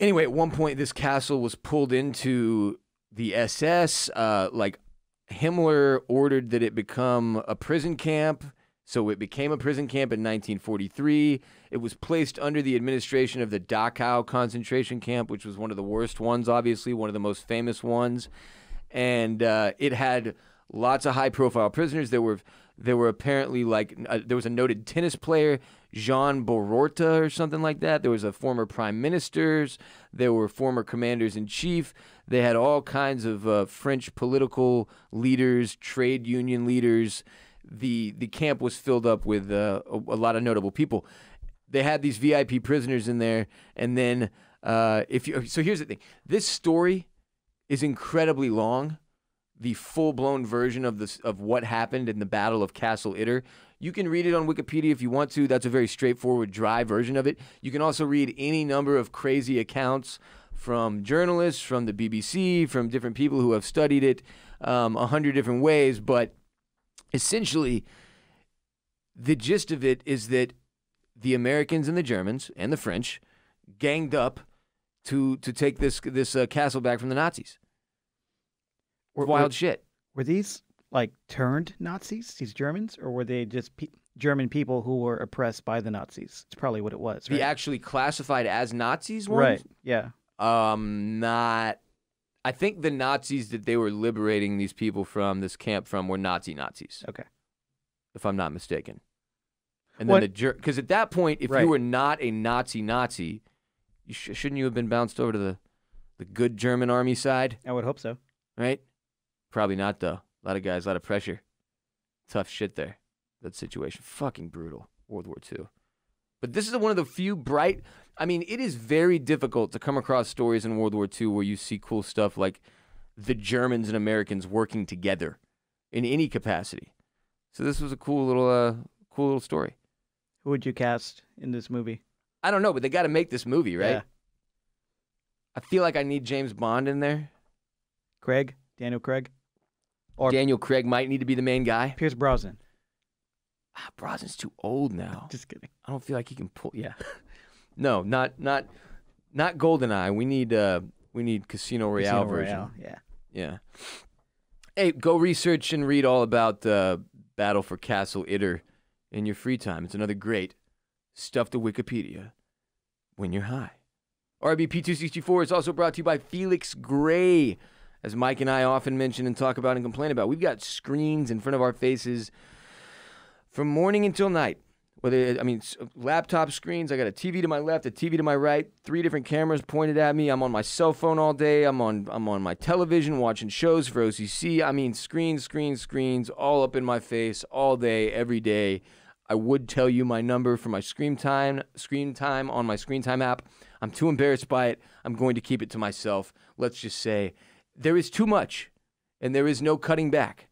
Anyway, at one point, this castle was pulled into the SS. Himmler ordered that it become a prison camp. So it became a prison camp in 1943. It was placed under the administration of the Dachau concentration camp, which was one of the worst ones, obviously, one of the most famous ones. And it had lots of high-profile prisoners. There were apparently, there was a noted tennis player, Jean Bororta or something like that. There was a former prime ministers. There were former commanders-in-chief. They had all kinds of French political leaders, trade union leaders. The camp was filled up with a lot of notable people. They had these VIP prisoners in there, and then so here's the thing: this story is incredibly long. The full-blown version of what happened in the Battle of Castle Itter. You can read it on Wikipedia if you want to. That's a very straightforward, dry version of it. You can also read any number of crazy accounts from journalists, from the BBC, from different people who have studied it 100 different ways, but essentially, the gist of it is that the Americans and the Germans and the French ganged up to take this castle back from the Nazis. Wild shit. Were these turned Nazis, these Germans, or were they just German people who were oppressed by the Nazis? It's probably what it was, right? The actually classified as Nazis ones? Right, yeah. Not... I think the Nazis that they were liberating these people from this camp from were Nazis. Okay. If I'm not mistaken. And then because at that point, if Right. you were not a Nazi, shouldn't you have been bounced over to the good German army side? I would hope so. Right? Probably not, though. A lot of guys, a lot of pressure. Tough shit there. That situation. Fucking brutal. World War II. But this is one of the few bright... I mean, it is very difficult to come across stories in World War II where you see cool stuff like the Germans and Americans working together in any capacity. So this was a cool little story. Who would you cast in this movie? I don't know, but they got to make this movie, right? Yeah. I feel like I need James Bond in there. Daniel Craig? Or Daniel Craig might need to be the main guy. Pierce Brosnan. Brosnan's too old now. Just kidding. I don't feel like he can pull. Yeah. No, not GoldenEye. We need Casino Royale version. Yeah. Hey, go research and read all about Battle for Castle Itter in your free time. It's another great stuff to Wikipedia when you're high. RBP264 is also brought to you by Felix Gray. As Mike and I often mention and talk about and complain about, we've got screens in front of our faces from morning until night. Laptop screens. I got a TV to my left, a TV to my right, 3 different cameras pointed at me. I'm on my cell phone all day. I'm on my television watching shows for OCC. I mean, screens, all up in my face all day, every day. I would tell you my number for my screen time on my Screen Time app. I'm too embarrassed by it. I'm going to keep it to myself. Let's just say there is too much, and there is no cutting back.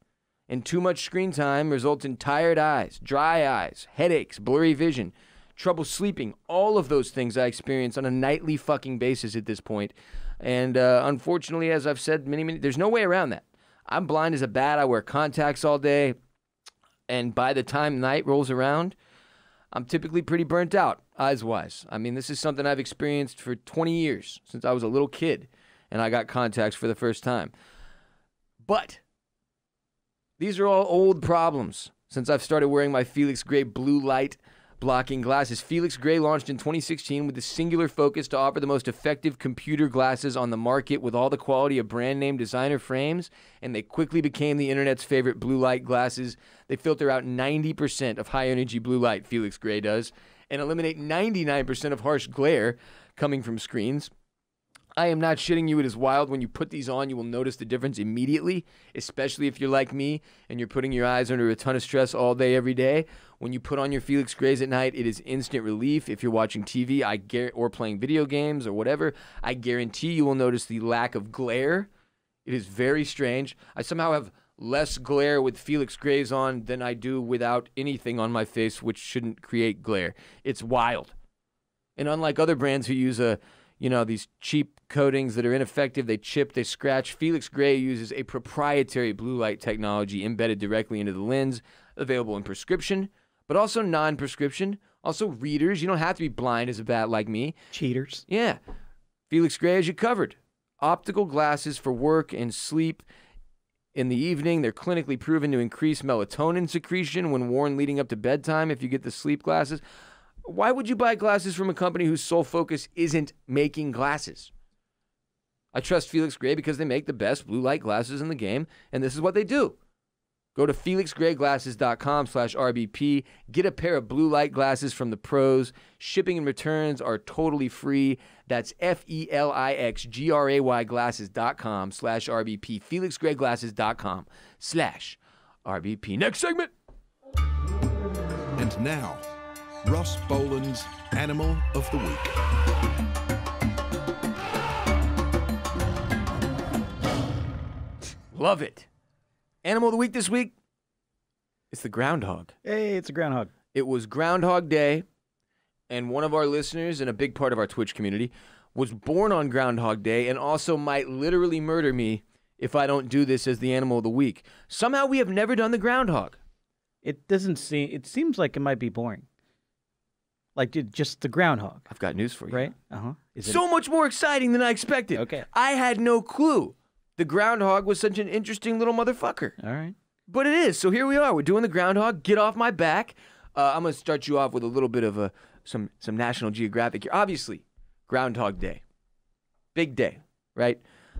And too much screen time results in tired eyes, dry eyes, headaches, blurry vision, trouble sleeping, all of those things I experience on a nightly fucking basis at this point. And unfortunately, as I've said many, there's no way around that. I'm blind as a bat. I wear contacts all day. And by the time night rolls around, I'm typically pretty burnt out, eyes-wise. I mean, this is something I've experienced for 20 years, since I was a little kid, and I got contacts for the first time. But these are all old problems since I've started wearing my Felix Gray blue light blocking glasses. Felix Gray launched in 2016 with the singular focus to offer the most effective computer glasses on the market with all the quality of brand name designer frames, and they quickly became the internet's favorite blue light glasses. They filter out 90% of high energy blue light, Felix Gray does, and eliminate 99% of harsh glare coming from screens. I am not shitting you. It is wild. When you put these on, you will notice the difference immediately, especially if you're like me and you're putting your eyes under a ton of stress all day, every day. When you put on your Felix Grays at night, it is instant relief. If you're watching TV or playing video games or whatever, I guarantee you will notice the lack of glare. It is very strange. I somehow have less glare with Felix Grays on than I do without anything on my face, which shouldn't create glare. It's wild. And unlike other brands who use these cheap coatings that are ineffective, they chip, they scratch, Felix Gray uses a proprietary blue light technology embedded directly into the lens, available in prescription, but also non-prescription, also readers. You don't have to be blind as a bat like me. Cheaters. Yeah. Felix Gray has you covered. Optical glasses for work and sleep in the evening. They're clinically proven to increase melatonin secretion when worn leading up to bedtime if you get the sleep glasses. Why would you buy glasses from a company whose sole focus isn't making glasses? I trust Felix Gray because they make the best blue light glasses in the game, and this is what they do. Go to felixgrayglasses.com/RBP. Get a pair of blue light glasses from the pros. Shipping and returns are totally free. That's FELIXGRAY glasses.com/RBP. felixgrayglasses.com/RBP. Next segment. And now, Ross Bolen's Animal of the Week. Love it. Animal of the Week this week, it's the groundhog. Hey, it's a groundhog. It was Groundhog Day, and one of our listeners and a big part of our Twitch community was born on Groundhog Day and also might literally murder me if I don't do this as the Animal of the Week. Somehow we have never done the groundhog. It seems like it might be boring. Like just the groundhog. I've got news for you. Right? Uh-huh. So much more exciting than I expected. Okay. I had no clue the groundhog was such an interesting little motherfucker. All right. But it is. So here we are. We're doing the groundhog. Get off my back. I'm going to start you off with a little bit of some National Geographic here. Obviously, Groundhog Day. Big day, right?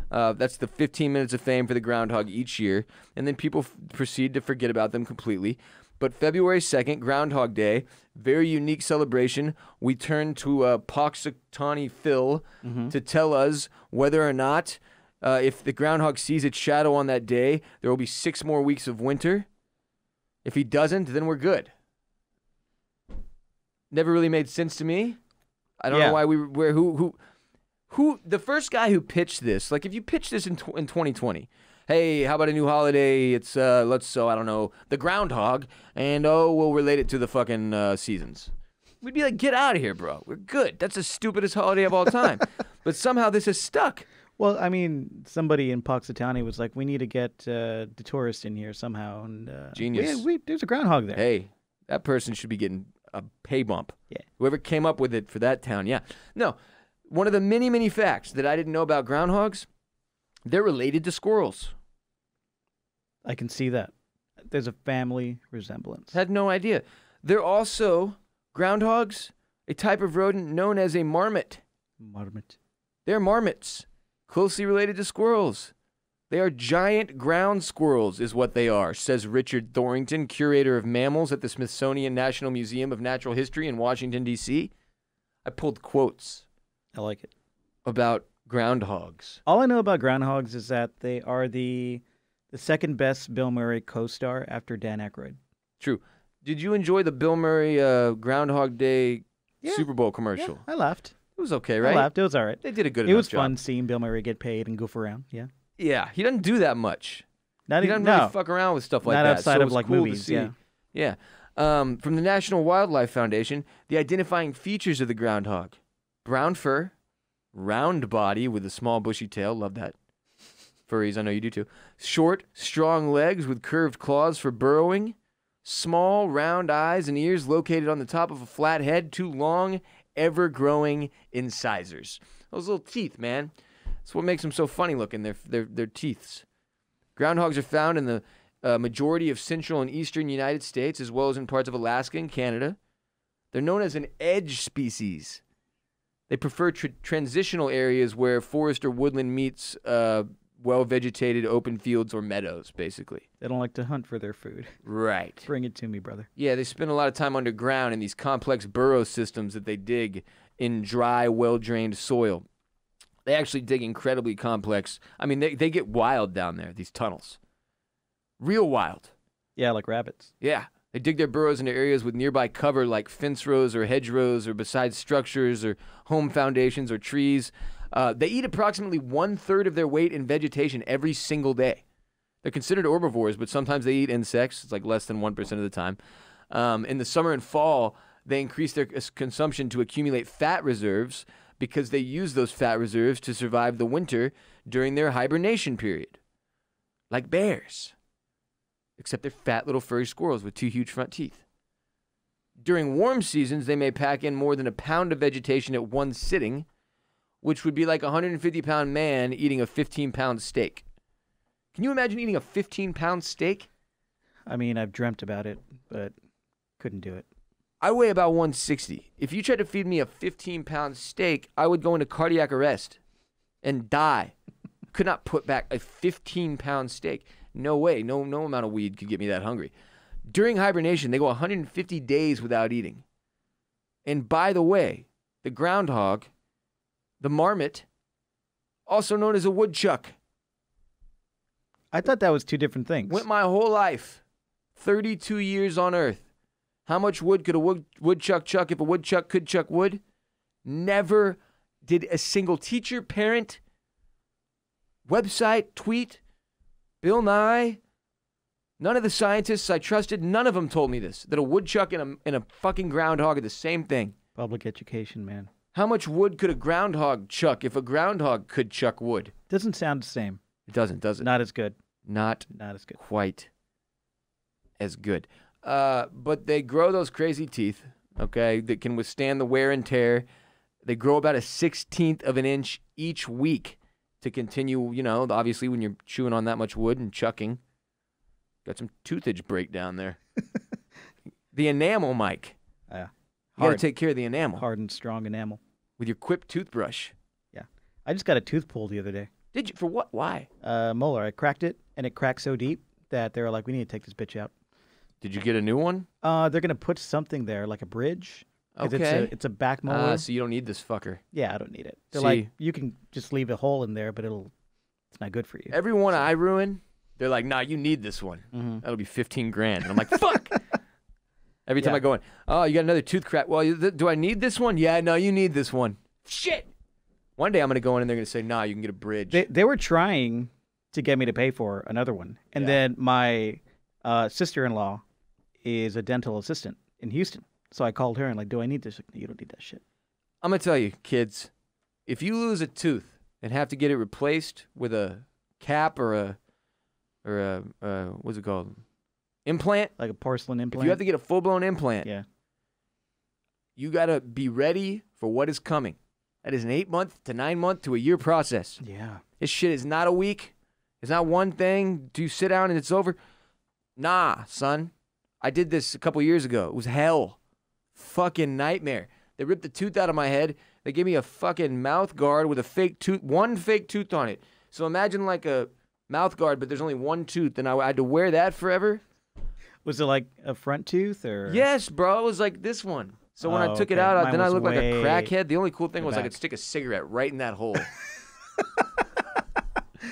That's the 15 minutes of fame for the groundhog each year. And then people proceed to forget about them completely. But February 2nd, Groundhog Day, very unique celebration. We turn to Punxsutawney Phil to tell us whether or not if the groundhog sees its shadow on that day, there will be 6 more weeks of winter. If he doesn't, then we're good. Never really made sense to me. I don't know why who the first guy who pitched this, like if you pitch this in 2020, hey, how about a new holiday? It's I don't know, the groundhog, and we'll relate it to the fucking seasons. We'd be like, get out of here, bro. We're good. That's the stupidest holiday of all time. But somehow this has stuck. Well, I mean, somebody in Punxsutawney was like, we need to get the tourists in here somehow. And genius. There's a groundhog there. Hey, that person should be getting a pay bump. Yeah. Whoever came up with it for that town, yeah. No, one of the many, many facts that I didn't know about groundhogs, they're related to squirrels. I can see that. There's a family resemblance. Had no idea. They're also, groundhogs, a type of rodent known as a marmot. Marmot. They're marmots. Closely related to squirrels. They are giant ground squirrels is what they are, says Richard Thorington, curator of mammals at the Smithsonian National Museum of Natural History in Washington, D.C. I pulled quotes. I like it. About groundhogs. All I know about groundhogs is that they are the second best Bill Murray co-star after Dan Aykroyd. True. Did you enjoy the Bill Murray Groundhog Day Super Bowl commercial? Yeah, I laughed. It was okay, right? I laughed. It was all right. They did a good enough job. It was fun seeing Bill Murray get paid and goof around. Yeah. Yeah, he doesn't do that much. He doesn't no. really fuck around with stuff like Not that. outside so of like cool movies. To see. Yeah. Yeah. From the National Wildlife Foundation, the identifying features of the groundhog: brown fur, round body with a small bushy tail. Love that. Furries, I know you do too. Short, strong legs with curved claws for burrowing. Small, round eyes and ears located on the top of a flat head. 2 long, ever-growing incisors. Those little teeth, man. That's what makes them so funny looking. Their teeths. Groundhogs are found in the majority of central and eastern United States, as well as in parts of Alaska and Canada. They're known as an edge species. They prefer transitional areas where forest or woodland meets well-vegetated open fields or meadows, basically. They don't like to hunt for their food. Right. Bring it to me, brother. Yeah, they spend a lot of time underground in these complex burrow systems that they dig in dry, well-drained soil. They actually dig incredibly complex. I mean, they get wild down there, these tunnels. Real wild. Yeah, like rabbits. Yeah. They dig their burrows into areas with nearby cover like fence rows or hedgerows or beside structures or home foundations or trees. They eat approximately 1/3 of their weight in vegetation every single day. They're considered herbivores, but sometimes they eat insects. It's like less than 1% of the time. In the summer and fall, they increase their consumption to accumulate fat reserves because they use those fat reserves to survive the winter during their hibernation period. Like bears. Except they're fat little furry squirrels with 2 huge front teeth. During warm seasons, they may pack in more than a pound of vegetation at one sitting, which would be like a 150-pound man eating a 15-pound steak. Can you imagine eating a 15-pound steak? I mean, I've dreamt about it, but couldn't do it. I weigh about 160. If you tried to feed me a 15-pound steak, I would go into cardiac arrest and die. Could not put back a 15-pound steak. No way. No amount of weed could get me that hungry. During hibernation, they go 150 days without eating. And by the way, the groundhog, the marmot, also known as a woodchuck. I thought that was 2 different things. Went my whole life, 32 years on Earth. How much wood could a woodchuck chuck if a woodchuck could chuck wood? Never did a single teacher, parent, website, tweet, Bill Nye, none of the scientists I trusted, none of them told me this, that a woodchuck and a fucking groundhog are the same thing. Public education, man. How much wood could a groundhog chuck if a groundhog could chuck wood? Doesn't sound the same. It doesn't, does it? Not as good. Not as good. Quite as good. But they grow those crazy teeth, okay, that can withstand the wear and tear. They grow about a 1/16 of an inch each week to continue, you know, obviously when you're chewing on that much wood and chucking. Got some toothage breakdown there. The enamel, Mike. Yeah. You got to take care of the enamel. Hard and strong enamel. With your Quip toothbrush. Yeah. I just got a tooth pulled the other day. Did you? For what? Why? Molar. I cracked it, and it cracked so deep that they were like, we need to take this bitch out. Did you get a new one? They're going to put something there, like a bridge. Okay. It's a back molar. So you don't need this fucker. Yeah, I don't need it. They're See? like, you can just leave a hole in there, but it's not good for you. Every one I ruin, they're like, nah, you need this one. Mm-hmm. That'll be $15,000. And I'm like, fuck. Every time I go in, oh, you got another tooth crack. Well, do I need this one? Yeah, no, you need this one. Shit. One day I'm going to go in and they're going to say, nah, you can get a bridge. They were trying to get me to pay for another one. And then my sister-in-law is a dental assistant in Houston. So I called her and like, do I need this? Like, you don't need that shit. I'm going to tell you, kids, if you lose a tooth and have to get it replaced with a cap or a what's it called? Implant? Like a porcelain implant? If you have to get a full-blown implant, you got to be ready for what is coming. That is an 8-month to 9-month to a year process. Yeah. This shit is not a week. It's not one thing. Do you sit down and it's over? Nah, son. I did this a couple years ago. It was hell. Fucking nightmare. They ripped the tooth out of my head. They gave me a fucking mouth guard with a fake tooth, one fake tooth on it. So imagine like a mouth guard, but there's only one tooth, and I had to wear that forever. Was it like a front tooth or? Yes, bro. It was like this one. So when I took it out, then I looked like a crackhead. The only cool thing was I could stick a cigarette right in that hole.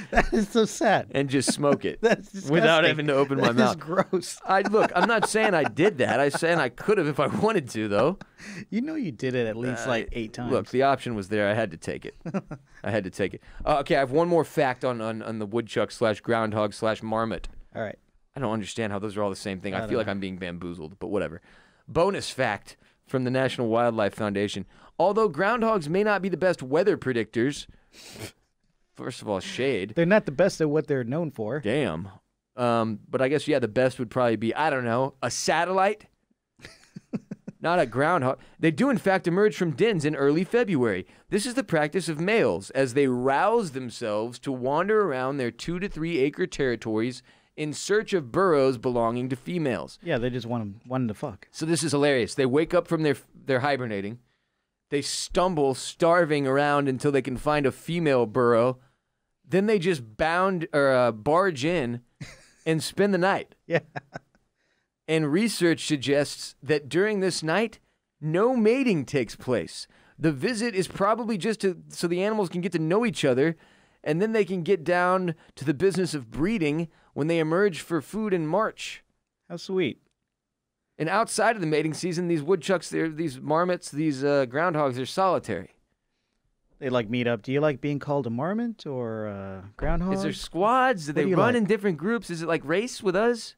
That is so sad. And just smoke it. That's disgusting. Without having to open my mouth. That's gross. Look, I'm not saying I did that. I'm saying I could have if I wanted to, though. You know you did it at least like 8 times. Look, the option was there. I had to take it. I had to take it. Okay, I have one more fact on the woodchuck / groundhog / marmot. All right. I don't understand how those are all the same thing. I feel like I'm being bamboozled, but whatever. Bonus fact from the National Wildlife Foundation. Although groundhogs may not be the best weather predictors, first of all, shade. They're not the best at what they're known for. Damn. But I guess, the best would probably be, I don't know, a satellite? Not a groundhog. They do, in fact, emerge from dens in early February. This is the practice of males as they rouse themselves to wander around their 2 to 3 acre territories in search of burrows belonging to females. Yeah, they just wanted to fuck. So this is hilarious. They wake up from their hibernating. They stumble, starving around until they can find a female burrow. Then they just barge in and spend the night. Yeah. And research suggests that during this night, no mating takes place. The visit is probably just so the animals can get to know each other, and then they can get down to the business of breeding when they emerge for food in March. How sweet. And outside of the mating season, these woodchucks, these marmots, these groundhogs, they're solitary. They like meet up. Do you like being called a marmot or groundhog? Is there squads? Do they do you run like? in different groups? Is it like race with us?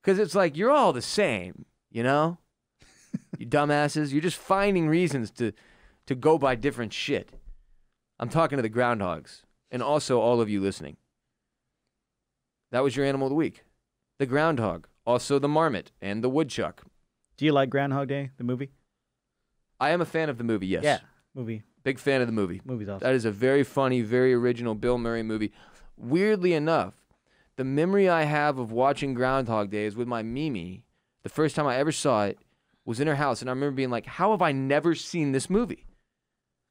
Because it's like you're all the same, you know? You dumbasses. You're just finding reasons to go by different shit. I'm talking to the groundhogs and also all of you listening. That was your animal of the week. The groundhog, also the marmot and the woodchuck. Do you like Groundhog Day, the movie? I am a fan of the movie, yes. Yeah, movie. Big fan of the movie. Movie's awesome. That is a very funny, very original Bill Murray movie. Weirdly enough, the memory I have of watching Groundhog Day is with my Mimi. The first time I ever saw it was in her house, and I remember being like, how have I never seen this movie?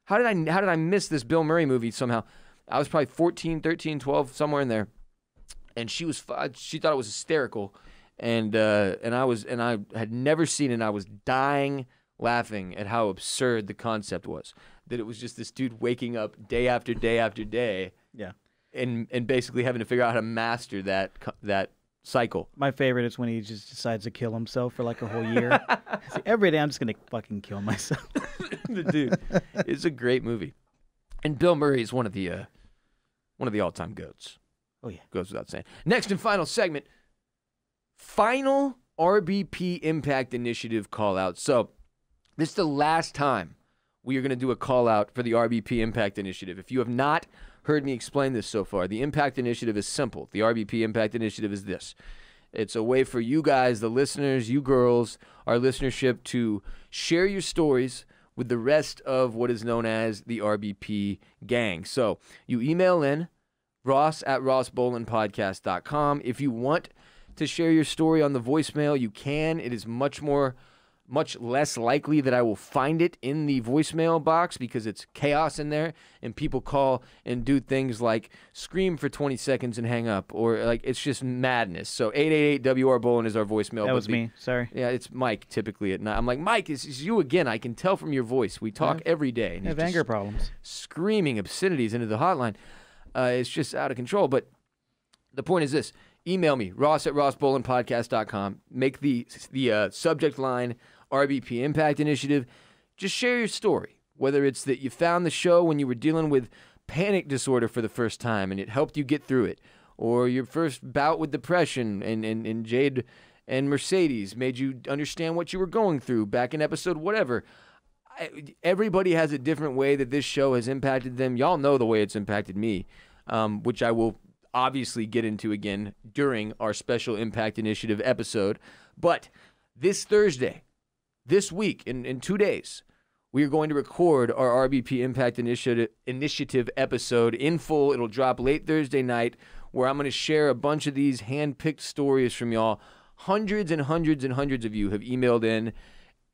How did I miss this Bill Murray movie somehow? I was probably 14, 13, 12, somewhere in there. And she thought it was hysterical. And I had never seen it, and I was dying laughing at how absurd the concept was. That it was just this dude waking up day after day after day. Yeah. And basically having to figure out how to master that cycle. My favorite is when he just decides to kill himself for like a whole year. Every day I'm just going to fucking kill myself. Dude, it's a great movie. And Bill Murray is one of the all-time goats. Oh, yeah. Goes without saying. Next and final segment, final RBP Impact Initiative call-out. So this is the last time we are going to do a call-out for the RBP Impact Initiative. If you have not heard me explain this so far, the Impact Initiative is simple. The RBP Impact Initiative is this. It's a way for you guys, the listeners, you girls, our listenership, to share your stories with the rest of what is known as the RBP gang. So you email in ross@rossbolenpodcast.com. If you want to share your story on the voicemail, you can. It is much less likely that I will find it in the voicemail box because it's chaos in there and people call and do things like scream for 20 seconds and hang up, or like it's just madness. So 888-WR-BOLEN is our voicemail. That was me. Sorry. Yeah, it's Mike typically at night. I'm like, Mike, it's you again. I can tell from your voice. We talk every day. And I have he's anger just problems. screaming obscenities into the hotline. It's just out of control. But the point is this. Email me, ross@rossbolenpodcast.com. Make the subject line RBP Impact Initiative. Just share your story, whether it's that you found the show when you were dealing with panic disorder for the first time and it helped you get through it, or your first bout with depression and Jade and Mercedes made you understand what you were going through back in episode whatever. Everybody has a different way that this show has impacted them. Y'all know the way it's impacted me, which I will obviously get into again during our special Impact Initiative episode. But this Thursday, this week, in 2 days, we are going to record our RBP Impact Initiative episode in full. It'll drop late Thursday night, where I'm going to share a bunch of these hand-picked stories from y'all. Hundreds and hundreds and hundreds of you have emailed in.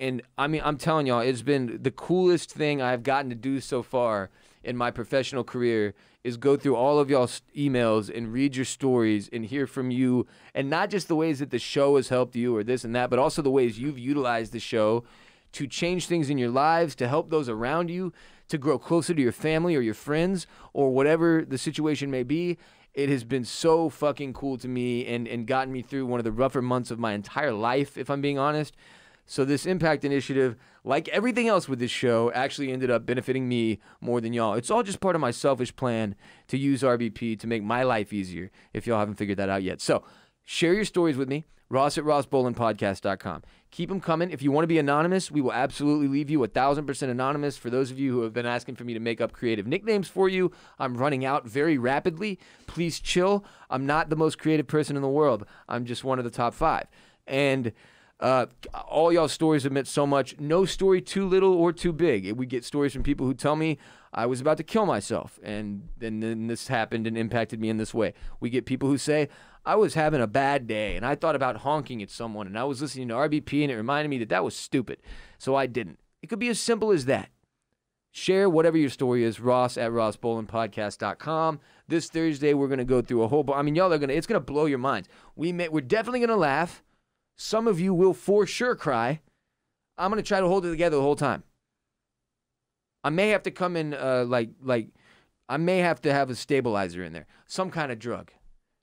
And I mean, I'm telling y'all, it's been the coolest thing I've gotten to do so far in my professional career is go through all of y'all's emails and read your stories and hear from you. And not just the ways that the show has helped you or this and that, but also the ways you've utilized the show to change things in your lives, to help those around you, to grow closer to your family or your friends or whatever the situation may be. It has been so fucking cool to me and gotten me through one of the rougher months of my entire life, if I'm being honest. So this Impact Initiative, like everything else with this show, actually ended up benefiting me more than y'all. It's all just part of my selfish plan to use RBP to make my life easier, if y'all haven't figured that out yet. So share your stories with me, ross@rossbolenpodcast.com. Keep them coming. If you want to be anonymous, we will absolutely leave you 1,000% anonymous. For those of you who have been asking for me to make up creative nicknames for you, I'm running out very rapidly. Please chill. I'm not the most creative person in the world. I'm just one of the top 5. And all y'all stories have meant so much. No story too little or too big. We get stories from people who tell me I was about to kill myself and then this happened and impacted me in this way. We get people who say I was having a bad day and I thought about honking at someone and I was listening to RBP and it reminded me that was stupid, so I didn't. It could be as simple as that. Share whatever your story is, ross@rossbolenpodcast.com. This Thursday we're going to go through a whole y'all are going to, it's going to blow your minds. We're definitely going to laugh. Some of you will for sure cry. I'm going to try to hold it together the whole time. I may have to come in I may have to have a stabilizer in there, some kind of drug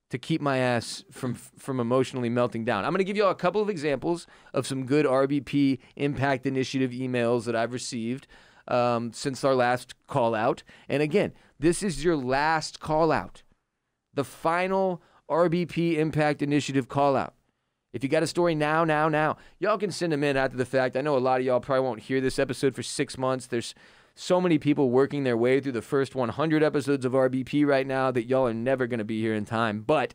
to keep my ass from emotionally melting down. I'm going to give you all a couple of examples of some good RBP Impact Initiative emails that I've received. since our last call out. And again, this is your last call out. The final RBP Impact Initiative call out. If you got a story now, y'all can send them in after the fact. I know a lot of y'all probably won't hear this episode for 6 months. There's so many people working their way through the first 100 episodes of RBP right now that y'all are never going to be here in time. But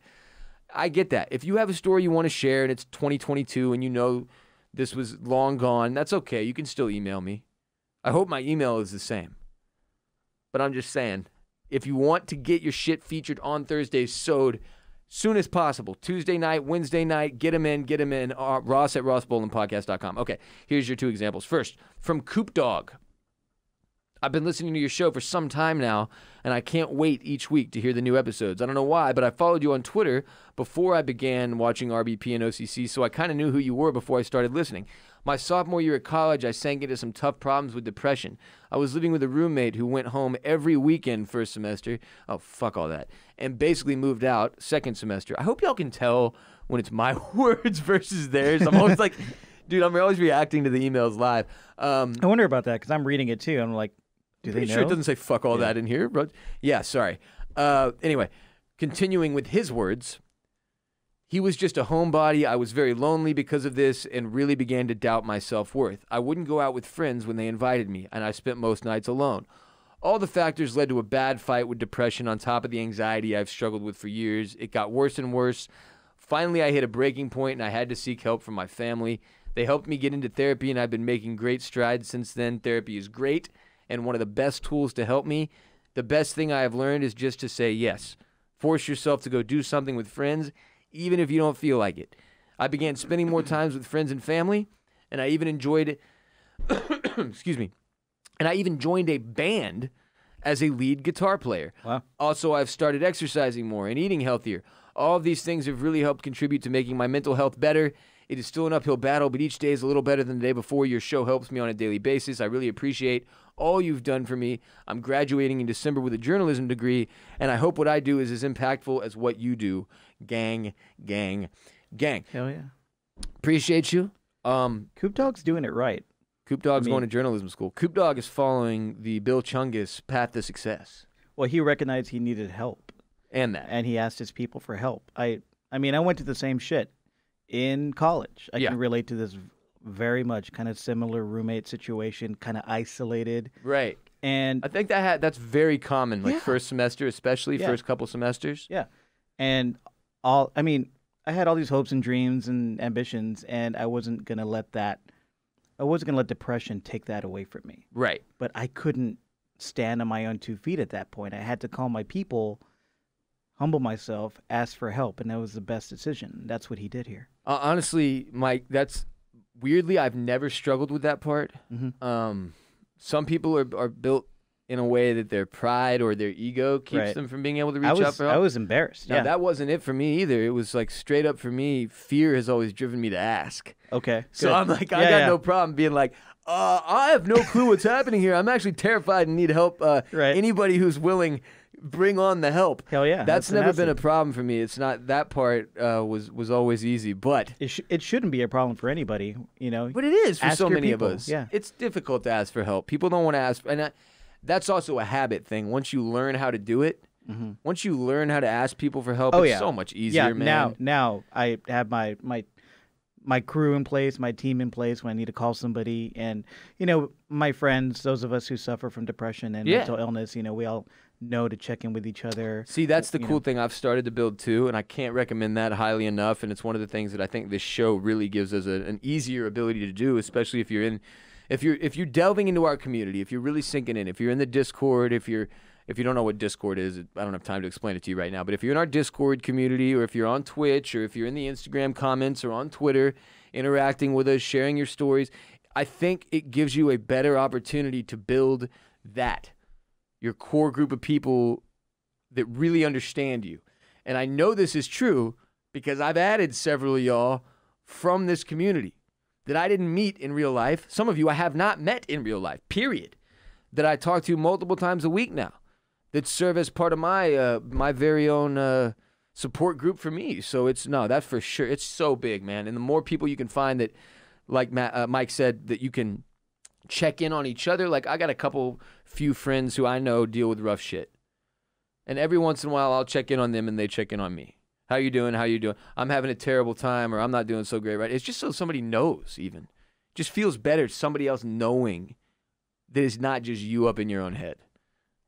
I get that. If you have a story you want to share and it's 2022 and you know this was long gone, that's okay. You can still email me. I hope my email is the same. But I'm just saying, if you want to get your shit featured on Thursday's Sode, soon as possible. Tuesday night, Wednesday night, get them in. Ross at rossbolenpodcast.com. Okay, here's your 2 examples. First, from Coop Dog. I've been listening to your show for some time now, and I can't wait each week to hear the new episodes. I don't know why, but I followed you on Twitter before I began watching RBP and OCC, so I kind of knew who you were before I started listening. My sophomore year at college, I sank into some tough problems with depression. I was living with a roommate who went home every weekend first semester. Oh, fuck all that. And basically moved out second semester. I hope y'all can tell when it's my words versus theirs. I'm always like, dude, I'm always reacting to the emails live. I wonder about that because I'm reading it too. I'm like, do they know? Sure it doesn't say fuck all that in here, but yeah, sorry. Anyway, continuing with his words, he was just a homebody. I was very lonely because of this and really began to doubt my self-worth. I wouldn't go out with friends when they invited me, and I spent most nights alone. All the factors led to a bad fight with depression on top of the anxiety I've struggled with for years. It got worse and worse. Finally, I hit a breaking point, and I had to seek help from my family. They helped me get into therapy, and I've been making great strides since then. Therapy is great and one of the best tools to help me. The best thing I have learned is just to say yes. Force yourself to go do something with friends, even if you don't feel like it. I began spending more times with friends and family, and I even enjoyed excuse me. And I even joined a band as a lead guitar player. Wow. Also, I've started exercising more and eating healthier. All of these things have really helped contribute to making my mental health better. It is still an uphill battle, but each day is a little better than the day before. Your show helps me on a daily basis. I really appreciate all you've done for me. I'm graduating in December with a journalism degree, and I hope what I do is as impactful as what you do. Gang, gang, gang. Hell yeah. Appreciate you. Coop Dog's doing it right. Coop Dog's going to journalism school. Coop Dog is following the Bill Chungus path to success. Well, he recognized he needed help. And that. And he asked his people for help. I mean, I went to the same shit in college. I can relate to this very much. Kind of similar roommate situation, kind of isolated. Right. And I think that's very common, like first semester, especially first couple semesters. Yeah. And I had all these hopes and dreams and ambitions, and I wasn't going to let depression take that away from me. Right. But I couldn't stand on my own 2 feet at that point. I had to call my people, humble myself, ask for help, and that was the best decision. That's what he did here. Honestly, Mike, that's weirdly, I've never struggled with that part. Mm-hmm. Some people are built in a way that their pride or their ego keeps them from being able to reach out for help. I was embarrassed. Now, that wasn't it for me either. It was like straight up for me, fear has always driven me to ask. Okay. So good. I'm like, I got no problem being like, I have no clue what's happening here. I'm actually terrified and need help. Right. Anybody who's willing, bring on the help. Hell yeah. That's never been a problem for me. It's not, that part was always easy, but it shouldn't be a problem for anybody, you know. But it is for so many people. of us. Yeah. It's difficult to ask for help. People don't want to ask, and that's also a habit thing. Once you learn how to do it, once you learn how to ask people for help, it's so much easier, man. Now I have my crew in place, my team in place when I need to call somebody. And, you know, my friends, those of us who suffer from depression and mental illness, you know, we all know to check in with each other. See, that's the cool thing I've started to build too, and I can't recommend that highly enough. And it's one of the things that I think this show really gives us an easier ability to do, especially if you're delving into our community, if you're really sinking in, if you're in the Discord, if you don't know what Discord is, I don't have time to explain it to you right now, but if you're in our Discord community, or if you're on Twitch, or if you're in the Instagram comments or on Twitter, interacting with us, sharing your stories, I think it gives you a better opportunity to build your core group of people that really understand you. And I know this is true because I've added several of y'all from this community that I didn't meet in real life. Some of you I have not met in real life, period, that I talk to multiple times a week now, that serve as part of my very own support group for me. So that's for sure. It's so big, man. And the more people you can find that, like Mike said, that you can check in on each other. Like, I got a few friends who I know deal with rough shit. And every once in a while, I'll check in on them and they check in on me. How you doing? How you doing? I'm having a terrible time, or I'm not doing so great, right? It's just so somebody knows even. It just feels better somebody else knowing that it's not just you up in your own head.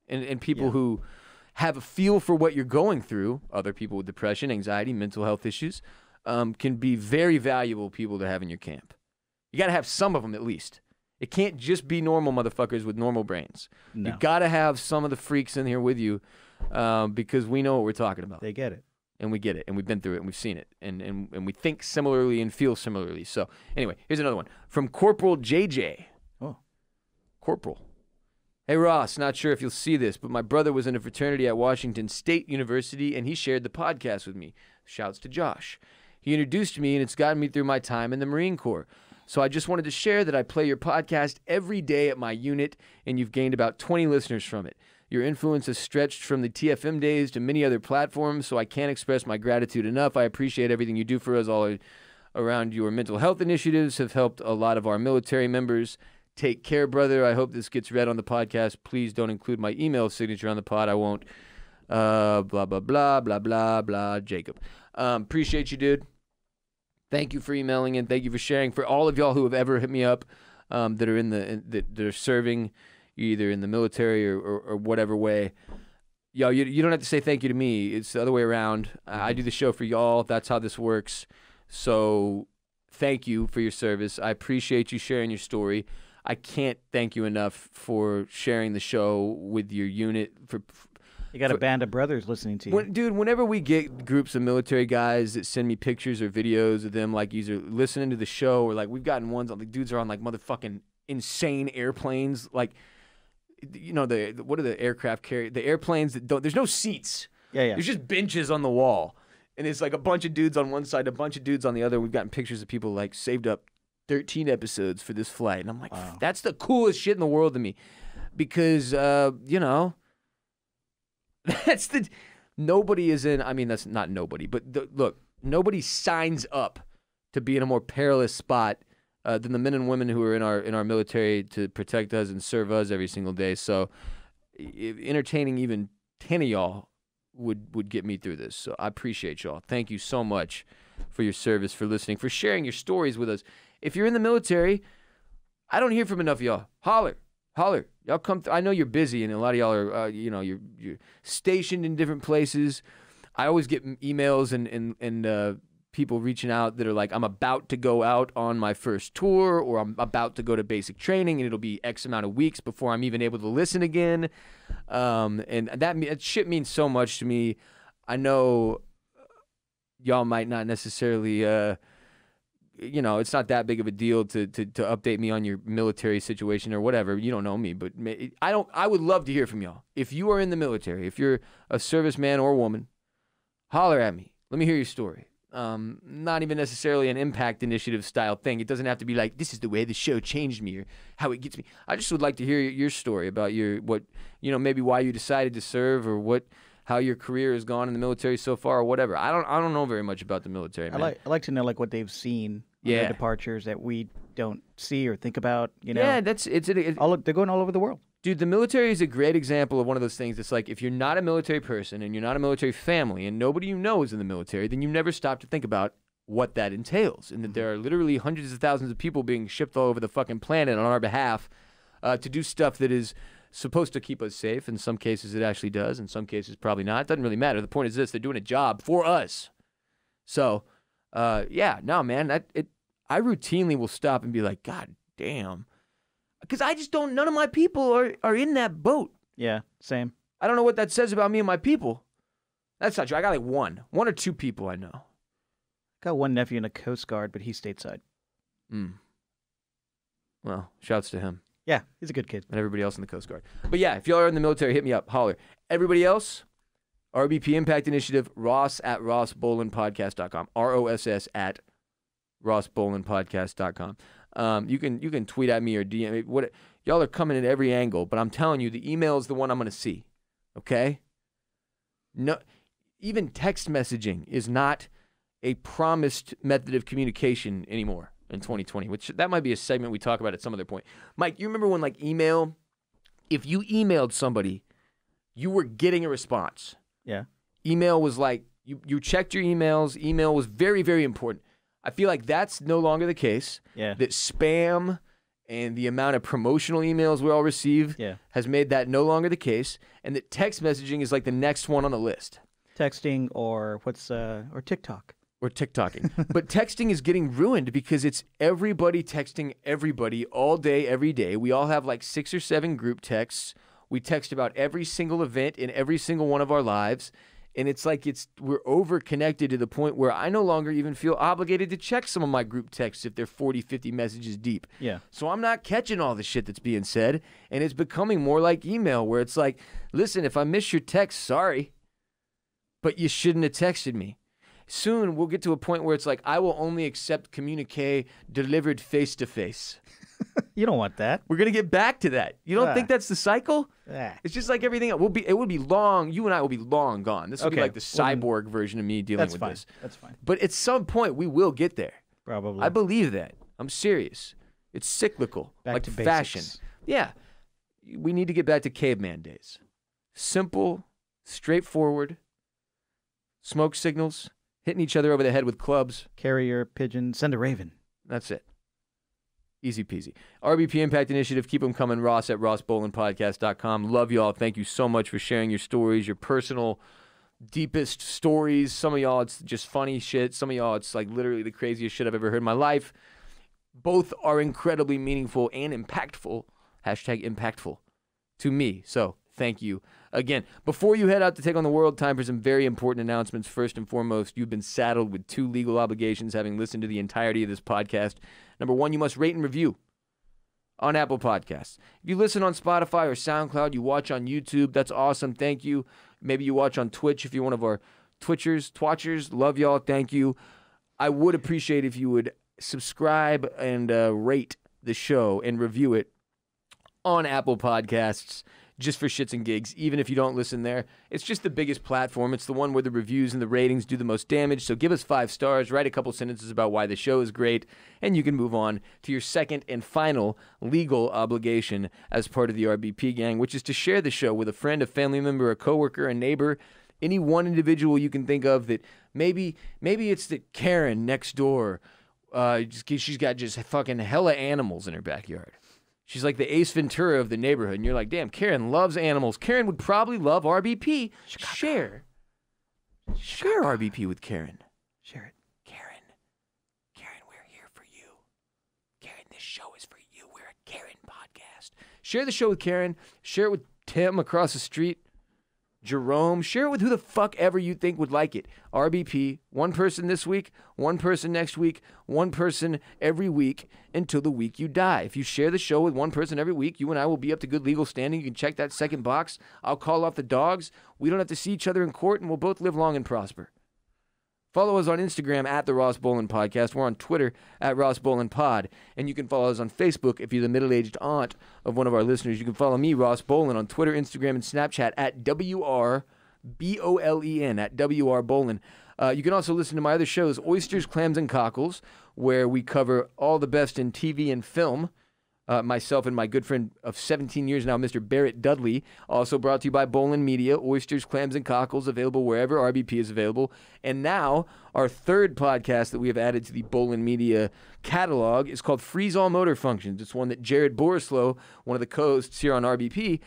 And people who have a feel for what you're going through, other people with depression, anxiety, mental health issues, can be very valuable people to have in your camp. You got to have some of them at least. It can't just be normal motherfuckers with normal brains. No. You got to have some of the freaks in here with you because we know what we're talking about. They get it. And we get it, and we've been through it, and we've seen it, and we think similarly and feel similarly. So anyway, here's another one from Corporal JJ. Oh. Corporal. Hey, Ross, not sure if you'll see this, but my brother was in a fraternity at Washington State University, and he shared the podcast with me. Shouts to Josh. He introduced me, and it's gotten me through my time in the Marine Corps. So I just wanted to share that I play your podcast every day at my unit, and you've gained about 20 listeners from it. Your influence has stretched from the TFM days to many other platforms, so I can't express my gratitude enough. I appreciate everything you do for us all around. Your mental health initiatives have helped a lot of our military members. Take care, brother. I hope this gets read on the podcast. Please don't include my email signature on the pod. I won't. Blah, blah, blah, blah, blah, blah, Jacob. Appreciate you, dude. Thank you for emailing in. Thank you for sharing. For all of y'all who have ever hit me up that are that are serving either in the military or whatever way, y'all, you don't have to say thank you to me. It's the other way around. I do the show for y'all. That's how this works. So thank you for your service. I appreciate you sharing your story. I can't thank you enough for sharing the show with your unit. You got a band of brothers listening to you. Dude, whenever we get groups of military guys that send me pictures or videos of them, like either listening to the show or like we've gotten ones on, like dudes are on like motherfucking insane airplanes, like, you know, what are the aircraft carry? The airplanes that don't, there's no seats. Yeah. There's just benches on the wall. And it's like a bunch of dudes on one side, a bunch of dudes on the other. We've gotten pictures of people like saved up 13 episodes for this flight. And I'm like, wow. That's the coolest shit in the world to me. Because, you know, nobody is in, I mean, that's not nobody. But look, nobody signs up to be in a more perilous spot than the men and women who are in our military to protect us and serve us every single day. So entertaining even 10 of y'all would get me through this. So I appreciate y'all. Thank you so much for your service, for listening, for sharing your stories with us. If you're in the military, I don't hear from enough of y'all. Holler. Y'all come I know you're busy, and a lot of y'all are, you're stationed in different places. I always get emails and people reaching out that are like, I'm about to go out on my first tour, or I'm about to go to basic training, and it'll be X amount of weeks before I'm even able to listen again. And that shit means so much to me. I know y'all might not necessarily, it's not that big of a deal to update me on your military situation or whatever. You don't know me, but I would love to hear from y'all. If you are in the military, if you're a serviceman or woman, holler at me. Let me hear your story. Not even necessarily an impact initiative style thing. It doesn't have to be like, this is the way the show changed me or how it gets me. I just would like to hear your story about maybe why you decided to serve or how your career has gone in the military so far or whatever. I don't know very much about the military, man. I like to know like what they've seen on their departures that we don't see or think about, you know. Yeah, they're going all over the world. Dude, the military is a great example of one of those things that's like, if you're not a military person and you're not a military family and nobody you know is in the military, then you never stop to think about what that entails, and that there are literally hundreds of thousands of people being shipped all over the fucking planet on our behalf to do stuff that is supposed to keep us safe. In some cases it actually does, in some cases probably not. It doesn't really matter. The point is this: they're doing a job for us. So, man, I routinely will stop and be like, God damn. Because I just don't, none of my people are in that boat. Yeah, same. I don't know what that says about me and my people. That's not true. I got like one or two people I know. Got one nephew in the Coast Guard, but he's stateside. Well, shouts to him. Yeah, he's a good kid. And everybody else in the Coast Guard. But yeah, if y'all are in the military, hit me up, holler. Everybody else, RBP Impact Initiative, Ross at RossBolenPodcast.com. ROSS at RossBolenPodcast.com. You can tweet at me or DM me. Y'all are coming at every angle, but I'm telling you, the email is the one I'm going to see. Okay? No, even text messaging is not a promised method of communication anymore. in 2020, which that might be a segment we talk about at some other point. Mike, you remember when like email, if you emailed somebody, you were getting a response. Yeah. Email was like, you checked your emails. Email was very, very important. I feel like that's no longer the case. Yeah. That spam and the amount of promotional emails we all receive has made that no longer the case, and that text messaging is like the next one on the list. Texting or TikTok. Or TikToking. But texting is getting ruined because it's everybody texting everybody all day, every day. We all have like 6 or 7 group texts. We text about every single event in every single one of our lives. And it's like we're over-connected to the point where I no longer even feel obligated to check some of my group texts if they're 40, 50 messages deep. Yeah. So I'm not catching all the shit that's being said, and it's becoming more like email where it's like, listen, if I miss your text, sorry, but you shouldn't have texted me. Soon we'll get to a point where it's like, I will only accept communique delivered face-to-face. You don't want that. We're going to get back to that. You don't think that's the cycle? Ah. It's just like everything else. It would be long. You and I will be long gone. This will be like the cyborg version of me dealing with this. That's fine. But at some point, we will get there. Probably. I believe that. I'm serious. It's cyclical. Back like to fashion. basics. Yeah. We need to get back to caveman days. Simple, straightforward, smoke signals, hitting each other over the head with clubs. Carrier, pigeon, send a raven. That's it. Easy peasy. RBP Impact Initiative. Keep them coming. Ross at rossbolenpodcast.com. Love y'all. Thank you so much for sharing your stories, your personal, deepest stories. Some of y'all, it's just funny shit. Some of y'all, it's like literally the craziest shit I've ever heard in my life. Both are incredibly meaningful and impactful. #impactful to me. So thank you again. Before you head out to take on the world, time for some very important announcements. First and foremost, you've been saddled with 2 legal obligations having listened to the entirety of this podcast. Number 1, you must rate and review on Apple Podcasts. If you listen on Spotify or SoundCloud, you watch on YouTube, that's awesome. Thank you. Maybe you watch on Twitch if you're one of our Twatchers. Love y'all. Thank you. I would appreciate if you would subscribe and rate the show and review it on Apple Podcasts, just for shits and gigs, even if you don't listen there. It's just the biggest platform. It's the one where the reviews and the ratings do the most damage. So give us 5 stars, write a couple sentences about why the show is great, and you can move on to your second and final legal obligation as part of the RBP gang, which is to share the show with a friend, a family member, a coworker, a neighbor, any one individual you can think of that maybe it's that Karen next door, she's got just fucking hella animals in her backyard. She's like the Ace Ventura of the neighborhood. And you're like, damn, Karen loves animals. Karen would probably love RBP. Share RBP with Karen. Share it. Karen, we're here for you. Karen, this show is for you. We're a Karen podcast. Share the show with Karen. Share it with Tim across the street. Jerome. Share it with who the fuck ever you think would like it. RBP, one person this week, one person next week, one person every week until the week you die. If you share the show with one person every week, you and I will be up to good legal standing. You can check that second box. I'll call off the dogs. We don't have to see each other in court, and we'll both live long and prosper. Follow us on Instagram at the Ross Bolen Podcast. We're on Twitter at Ross Bolen Pod. And you can follow us on Facebook if you're the middle-aged aunt of one of our listeners. You can follow me, Ross Bolen, on Twitter, Instagram, and Snapchat at WRBOLEN, at WRBolen. You can also listen to my other shows, Oysters, Clams, and Cockles, where we cover all the best in TV and film. Myself and my good friend of 17 years now, Mr. Barrett Dudley, also brought to you by Bolen Media, Oysters, Clams, and Cockles, available wherever RBP is available. And now, our third podcast that we have added to the Bolen Media catalog is called Freeze All Motor Functions. It's one that Jared Borislow, one of the co-hosts here on RBP,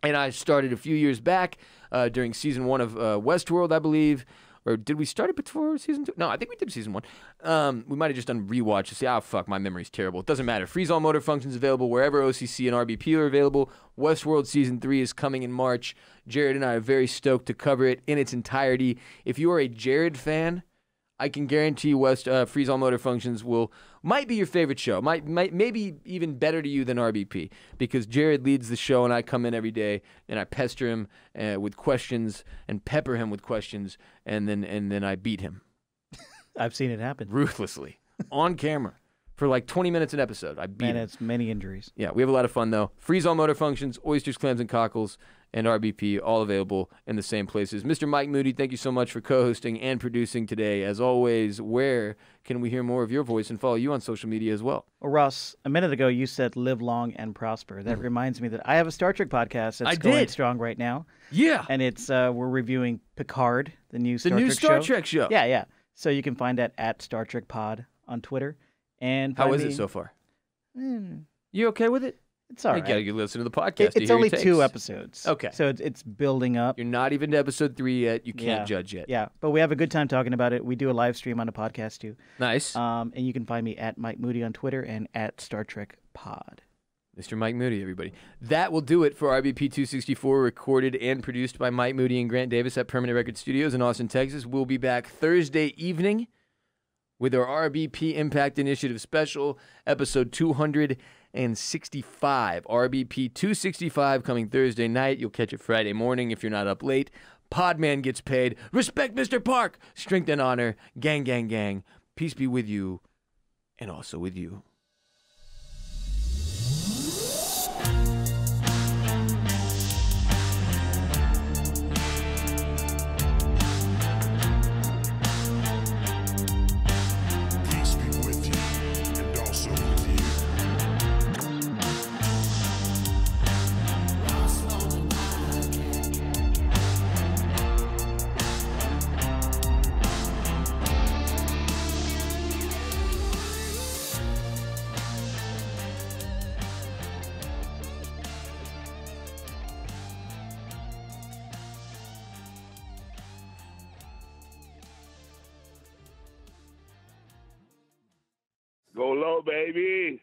and I started a few years back during season 1 of Westworld, I believe. Or did we start it before season 2? No, I think we did season 1. We might have just done rewatch to say, fuck, my memory's terrible. It doesn't matter. Freeze All Motor Functions available wherever OCC and RBP are available. Westworld season 3 is coming in March. Jared and I are very stoked to cover it in its entirety. If you are a Jared fan, I can guarantee Freeze All Motor Functions might be your favorite show. Maybe even better to you than RBP, because Jared leads the show and I come in every day and I pester him with questions and pepper him with questions, and then I beat him. I've seen it happen. Ruthlessly. On camera. for like 20 minutes an episode. I beat him. It's many injuries. Yeah, we have a lot of fun, though. Freeze all motor functions, oysters, clams, and cockles, and RBP, all available in the same places. Mr. Mike Moody, thank you so much for co-hosting and producing today. As always, where can we hear more of your voice and follow you on social media as well? Well, Ross, a minute ago you said live long and prosper. That reminds me that I have a Star Trek podcast that's going strong right now. Yeah. And it's we're reviewing Picard, the new Star Trek show. Yeah. So you can find that at Star Trek Pod on Twitter. And how is it so far? You okay with it? It's all right. You gotta listen to the podcast. It's only 2 episodes. Okay. So it's building up. You're not even to episode 3 yet. You can't judge yet. Yeah, but we have a good time talking about it. We do a live stream on the podcast too. Nice. And you can find me at Mike Moody on Twitter and at Star Trek Pod. Mr. Mike Moody, everybody. That will do it for RBP 264, recorded and produced by Mike Moody and Grant Davis at Permanent Record Studios in Austin, Texas. We'll be back Thursday evening with our RBP Impact Initiative special, episode 265. RBP 265 coming Thursday night. You'll catch it Friday morning if you're not up late. Podman gets paid. Respect Mr. Park. Strength and honor. Gang, gang, gang. Peace be with you and also with you. Go low, baby.